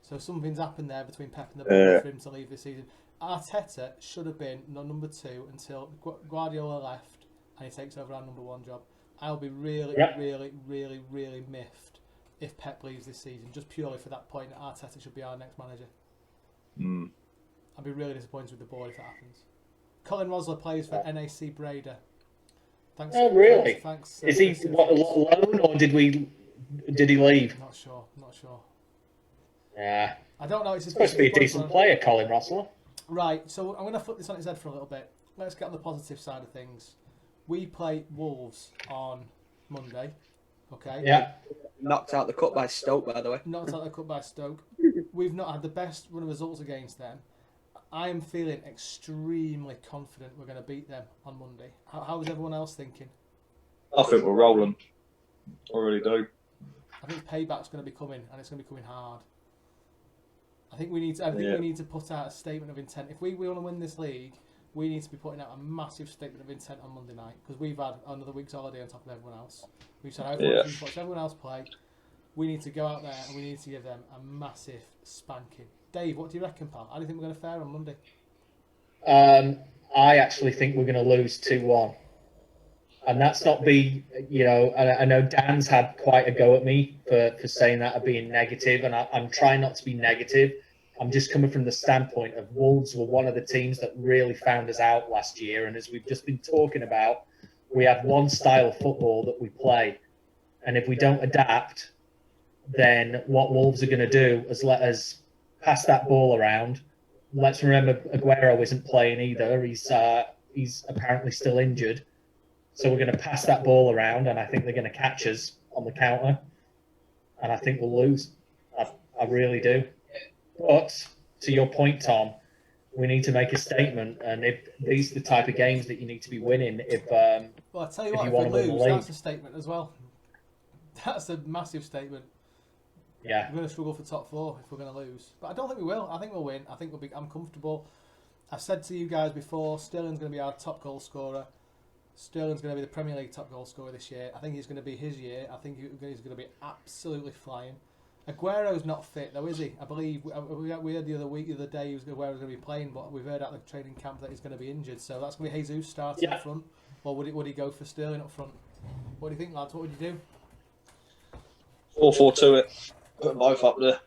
So something's happened there between Pep and the board for him to leave this season. Arteta should have been number 2 until Guardiola left, and he takes over our number 1 job. I'll be really, really, really, really miffed if Pep leaves this season, just purely for that point that Arteta should be our next manager. I'd be really disappointed with the board if that happens. Colin Rosler plays for NAC Breda. Thanks. Oh, really? Thanks. Is he loan or did he leave? Not sure. Yeah. I don't know. It's supposed to be a decent player, Colin Rosler. Right. So I'm going to flip this on its head for a little bit. Let's get on the positive side of things. We play Wolves on Monday. Okay. Yeah. Knocked out the cup by Stoke, by the way. Knocked out the cup by Stoke. We've not had the best run of results against them. I am feeling extremely confident we're going to beat them on Monday. How is everyone else thinking? I think we'll roll them. I really do. I think payback's going to be coming, and it's going to be coming hard. I think we need to put out a statement of intent. If we want to win this league, we need to be putting out a massive statement of intent on Monday night, because we've had another week's holiday on top of everyone else. We've said how we watch everyone else play. We need to go out there and we need to give them a massive spanking. Dave, what do you reckon, pal? How do you think we're going to fare on Monday? I actually think we're going to lose 2-1. And that's not I know Dan's had quite a go at me for saying that, of being negative, and I'm trying not to be negative. I'm just coming from the standpoint of Wolves were one of the teams that really found us out last year, and as we've just been talking about, we have one style of football that we play, and if we don't adapt, then what Wolves are going to do is let us pass that ball around. Let's remember Aguero isn't playing either. He's apparently still injured. So we're going to pass that ball around, and I think they're going to catch us on the counter, and I think we'll lose. I really do. But to your point, Tom, we need to make a statement, and if these are the type of games that you need to be winning, well, I tell you what, if we lose, that's a statement as well. That's a massive statement. Yeah, we're going to struggle for top 4 if we're going to lose, but I don't think we will. I think we'll win. I think I'm comfortable. I've said to you guys before, Sterling's going to be our top goal scorer. Sterling's going to be the Premier League top goal scorer this year. I think he's going to be his year. I think he's going to be absolutely flying. Aguero's not fit though, is he? I believe we heard the other day Aguero was going to be playing, but we've heard at the training camp that he's going to be injured. So that's going to be Jesus starting up front, or would he go for Sterling up front? What do you think, lads? What would you do? 4-4-2 it. Put them both up there.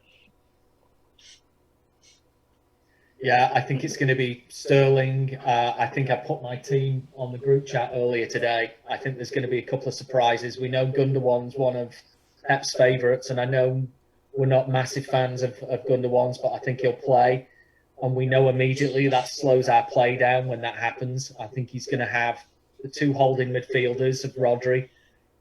Yeah, I think it's going to be Sterling. I think I put my team on the group chat earlier today. I think there's going to be a couple of surprises. We know Gundogan's one of Pep's favourites, and I know we're not massive fans of Gundogan's, but I think he'll play. And we know immediately that slows our play down when that happens. I think he's going to have the 2 holding midfielders of Rodri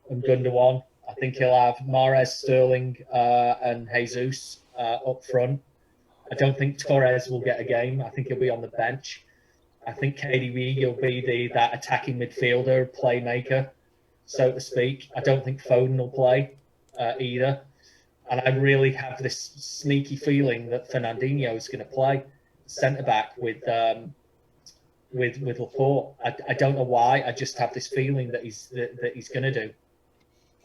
and Gundogan. I think he'll have Mahrez, Sterling, and Jesus up front. I don't think Torres will get a game. I think he'll be on the bench. I think KDB will be that attacking midfielder, playmaker, so to speak. I don't think Foden will play either. And I really have this sneaky feeling that Fernandinho is going to play centre-back with Laporte. I don't know why. I just have this feeling that he's going to do.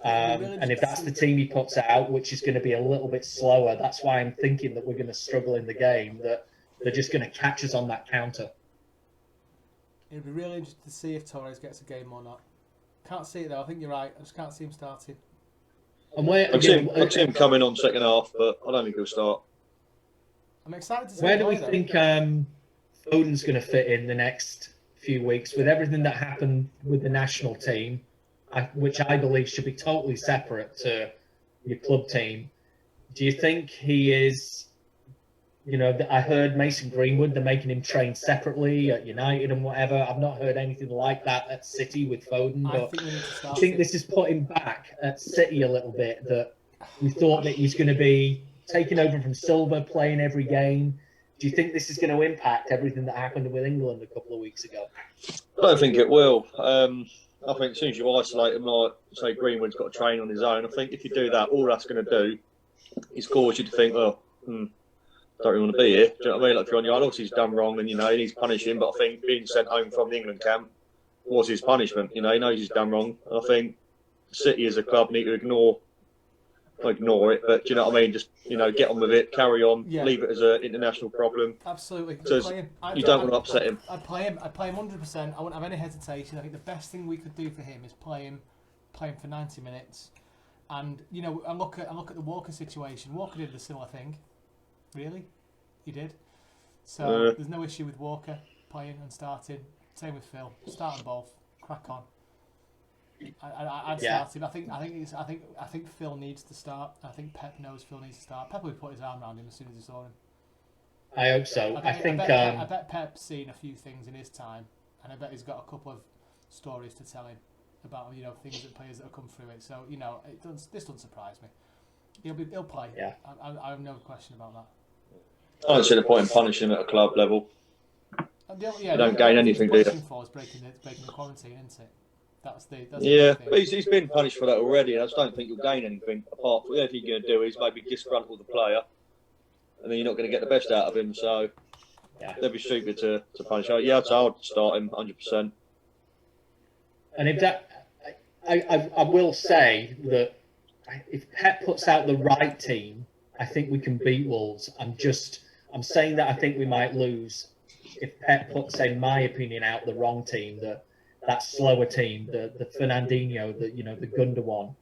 And if that's the team he puts out, which is going to be a little bit slower, that's why I'm thinking that we're going to struggle in the game, that they're just going to catch us on that counter. It'd be really interesting to see if Torres gets a game or not. Can't see it though. I think you're right. I just can't see him starting. And I'd see him coming on second half, but I don't think he'll start. I'm excited to see. Where do we think Foden's going to fit in the next few weeks with everything that happened with the national team? Which I believe should be totally separate to your club team. Do you think he is, I heard Mason Greenwood, they're making him train separately at United and whatever. I've not heard anything like that at City with Foden, but I think this is putting back at City a little bit, that we thought that he's going to be taking over from Silva, playing every game. Do you think this is going to impact everything that happened with England a couple of weeks ago? I don't think it will. I think as soon as you isolate him, like, say, Greenwood's got to train on his own, I think if you do that, all that's going to do is cause you to think, don't really want to be here. Do you know what I mean? Like, if you're on your own, obviously he's done wrong and, he needs punishing, but I think being sent home from the England camp was his punishment. He knows he's done wrong. And I think City as a club need to ignore ignore it, but do you know what I mean? Just get on with it, carry on, Yeah. leave it as an international problem. Absolutely. So you don't want to upset him. I'd play him 100%. I wouldn't have any hesitation. I think the best thing we could do for him is play him for 90 minutes. And I look at the Walker situation. Walker did the similar thing. Really, he did. So there's no issue with Walker playing and starting. Same with Phil. Start them both. Crack on. I'd start him. I think Phil needs to start. I think Pep knows Phil needs to start. Pep would put his arm around him as soon as he saw him. I hope so. I bet Pep's seen a few things in his time, and I bet he's got a couple of stories to tell him about things that players that have come through it. So this doesn't surprise me. He'll play. Yeah. I have no question about that. I don't see the point in punishing him at a club level. You don't gain anything, do you? For is breaking the quarantine, isn't it? That's but he's been punished for that already, and I just don't think you'll gain anything apart from the only thing you're going to do is maybe disgruntle the player, and then you're not going to get the best out of him. So they'd be stupid to punish him. Yeah, I'd start him 100%. And if that, I will say that if Pep puts out the right team, I think we can beat Wolves. I'm saying that I think we might lose if Pep puts, in my opinion, out the wrong team, that slower team, the Fernandinho, the Gundogan,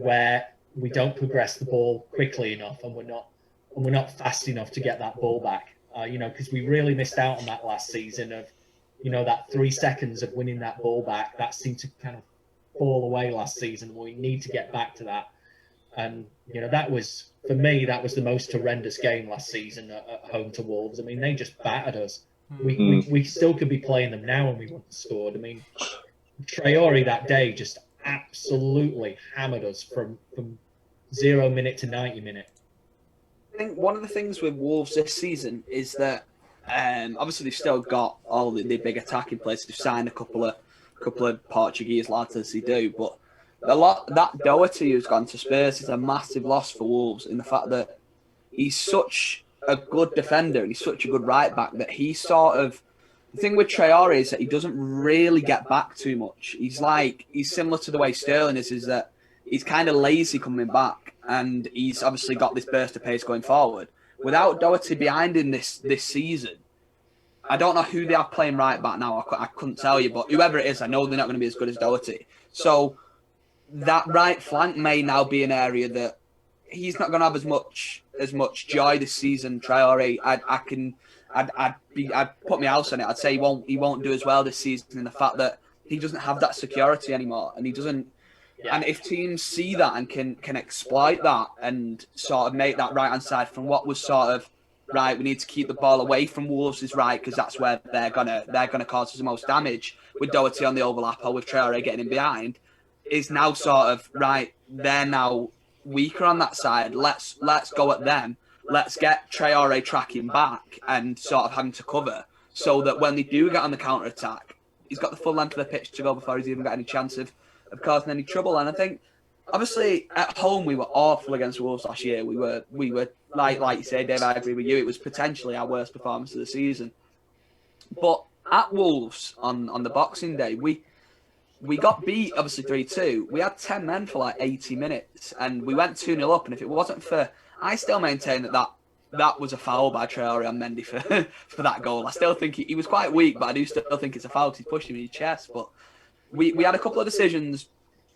where we don't progress the ball quickly enough, and we're not fast enough to get that ball back. Because we really missed out on that last season of, that 3 seconds of winning that ball back. That seemed to kind of fall away last season. We need to get back to that. And that was, for me, that was the most horrendous game last season at home to Wolves. I mean, they just battered us. We still could be playing them now and we wouldn't have scored. I mean, Traore that day just absolutely hammered us from 0 minute to 90 minute. I think one of the things with Wolves this season is that obviously they've still got all the big attacking players. They've signed a couple of Portuguese lads as they do, but that Doherty who's gone to Spurs is a massive loss for Wolves in the fact that he's such a good defender and he's such a good right back that he sort of, the thing with Traore is that he doesn't really get back too much. He's similar to the way Sterling is that he's kind of lazy coming back, and he's obviously got this burst of pace going forward. Without Doherty behind him this season, I don't know who they are playing right back now. I couldn't tell you, but whoever it is, I know they're not going to be as good as Doherty. So that right flank may now be an area that he's not going to have as much joy this season. Traore, I'd put my house on it. I'd say he won't do as well this season in the fact that he doesn't have that security anymore, and he doesn't. Yeah. And if teams see that and can exploit that and sort of make that right hand side from what was sort of right, we need to keep the ball away from Wolves is right because that's where they're gonna cause us the most damage. With Doherty on the overlap or with Traore getting in behind, is now sort of right. They're now weaker on that side. Let's go at them. Let's get Traore tracking back and sort of having to cover so that when they do get on the counter attack, he's got the full length of the pitch to go before he's even got any chance of causing any trouble. And I think obviously at home we were awful against Wolves last year. We were like you say, Dave. I agree with you. It was potentially our worst performance of the season. But at Wolves on the Boxing Day, we got beat, obviously 3-2. We had 10 men for like 80 minutes, and we went 2-0 up. And if it wasn't for, I still maintain that was a foul by Traore on Mendy for that goal. I still think he was quite weak, but I do still think it's a foul. He's pushed him in his chest. But we had a couple of decisions.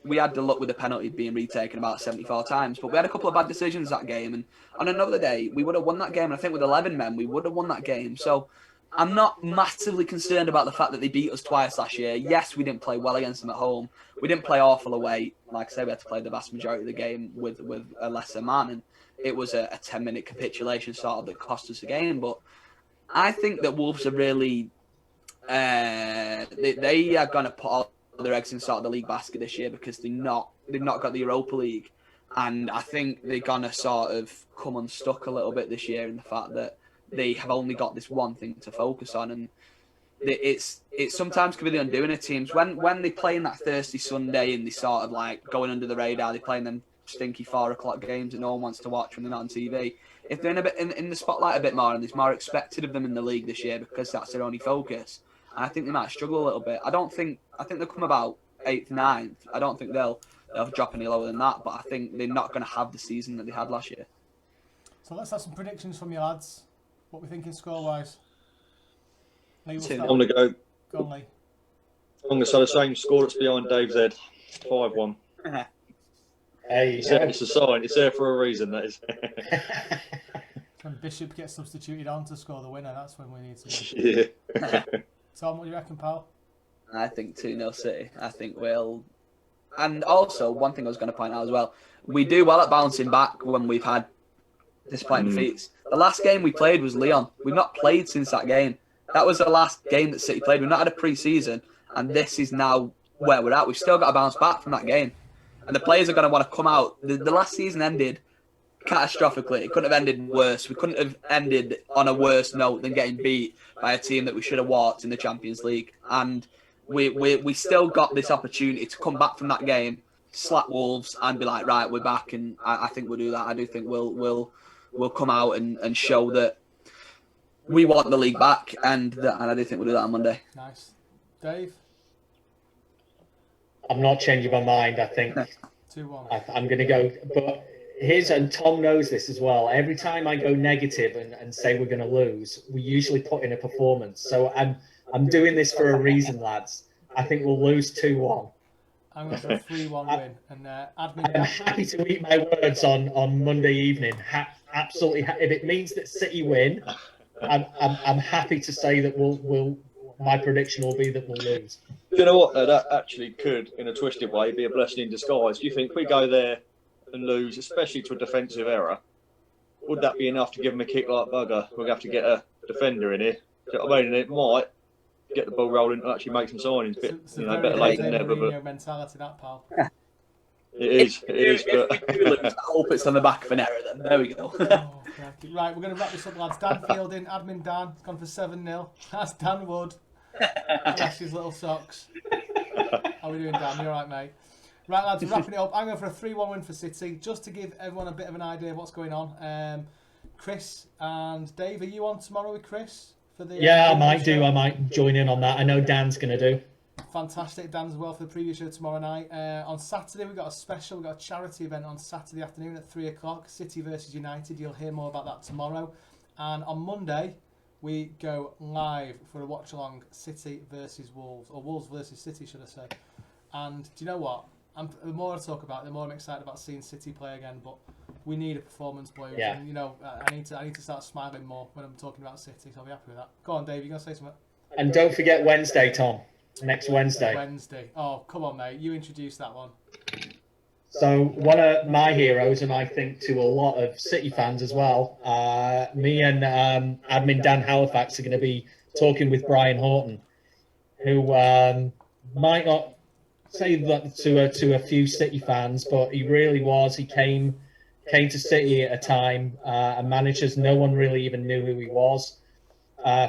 We had the luck with the penalty being retaken about 74 times, but we had a couple of bad decisions that game. And on another day, we would have won that game. And I think with 11 men, we would have won that game. So I'm not massively concerned about the fact that they beat us twice last year. Yes, we didn't play well against them at home. We didn't play awful away. Like I say, we had to play the vast majority of the game with a lesser man. And it was a 10-minute capitulation sort of that cost us the game. But I think that Wolves are really... they are going to put all their eggs in sort of the league basket this year because they've not got the Europa League. And I think they're going to sort of come unstuck a little bit this year in the fact that they have only got this one thing to focus on, and it sometimes can be the undoing of teams when they play in that thirsty Sunday and they sort of like going under the radar. They're playing them stinky 4:00 games that no one wants to watch when they're not on TV. If they're in the spotlight a bit more and there's more expected of them in the league this year because that's their only focus, I think they might struggle a little bit. I think they'll come about 8th, 9th. I don't think they'll of drop any lower than that. But I think they're not going to have the season that they had last year. So let's have some predictions from you lads. What we thinking score-wise? Lee, we'll 2-0. start I'm going to go. Go on, Lee. I'm going to say the same score that's behind Dave's head. 5-1. Hey, It's a sign. It's there for a reason, that is. When Bishop gets substituted on to score the winner, that's when we need to. Yeah. Tom, what do you reckon, pal? I think 2-0 City. I think we'll... And also, one thing I was going to point out as well, we do well at bouncing back when we've had disappointing defeats. The last game we played was Lyon. We've not played since that game. That was the last game that City played. We've not had a pre-season, and this is now where we're at. We've still got to bounce back from that game. And the players are going to want to come out. The last season ended catastrophically. It couldn't have ended worse. We couldn't have ended on a worse note than getting beat by a team that we should have walked in the Champions League. And we still got this opportunity to come back from that game, slap Wolves, and be like, right, we're back. And I think we'll do that. I do think we'll come out and show that we want the league back, and I do think we'll do that on Monday. Nice. Dave? I'm not changing my mind. I think 2-1. I'm going to go. But and Tom knows this as well. Every time I go negative and say we're going to lose, we usually put in a performance. So I'm doing this for a reason, lads. I think we'll lose 2-1. I'm going for a 3-1 win. And admin. I'm happy to eat my words on Monday evening. Absolutely. If it means that City win, I'm happy to say that my prediction will be that we'll lose. Do you know what, though? That actually could, in a twisted way, be a blessing in disguise. Do you think if we go there and lose, especially to a defensive error, would that be enough to give them a kick like bugger? We're going to have to get a defender in here. Do you know what I mean? And it might get the ball rolling and actually make some signings. Better late than never. But mentality, that, pal. It is. But I hope it's on the back of an error then. There we go. Right, we're going to wrap this up, lads. Dan Fielding, admin Dan, has gone for 7-0. That's Dan Wood. That's his little socks. How are we doing, Dan? You all right, mate? Right, lads, wrapping it up. I'm going for a 3-1 win for City, just to give everyone a bit of an idea of what's going on. Chris and Dave, are you on tomorrow with Chris? I might do. I might join in on that. I know Dan's going to do. Fantastic. Dan as well for the preview show tomorrow night. On Saturday, we've got a special. We've got a charity event on Saturday afternoon at 3 o'clock. City versus United. You'll hear more about that tomorrow. And on Monday, we go live for a watch-along City versus Wolves. Or Wolves versus City, should I say. And do you know what? The more I talk about it, the more I'm excited about seeing City play again. But we need a performance, boys. Yeah. And, I need to start smiling more when I'm talking about City. So I'll be happy with that. Go on, Dave. You going to say something? And don't forget Wednesday, Tom. Next Wednesday. Oh, come on, mate. You introduce that one. So one of my heroes, and I think to a lot of City fans as well, me and admin Dan Halifax are going to be talking with Brian Horton, who might not say that to a few City fans, but he really was. He came to City at a time, and managers, no one really even knew who he was.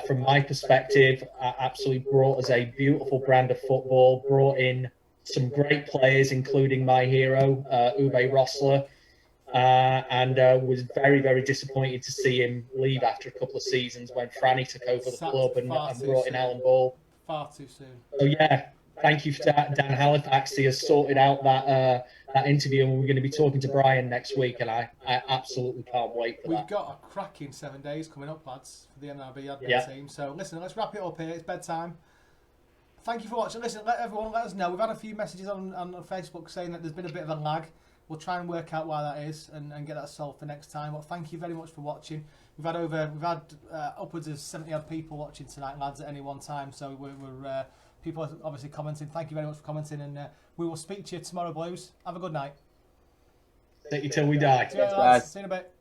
From my perspective, absolutely brought us a beautiful brand of football, brought in some great players, including my hero, Uwe Rosler, and was very, very disappointed to see him leave after a couple of seasons when Franny took over the club and brought in Alan Ball. Far too soon. So, yeah, thank you for Dan Halifax. He has sorted out that interview, and we're going to be talking to Brian next week, and I absolutely can't wait for that. We've got a cracking 7 days coming up, lads, for the NRB admin team. So, listen, let's wrap it up here. It's bedtime. Thank you for watching. Listen, let us know. We've had a few messages on Facebook saying that there's been a bit of a lag. We'll try and work out why that is and get that solved for next time. Well, thank you very much for watching. We've had upwards of 70 odd people watching tonight, lads, at any one time. So we're people are obviously commenting. Thank you very much for commenting, and we will speak to you tomorrow, Blues. Have a good night. Take you till we die. Cheers, lads. See you in a bit.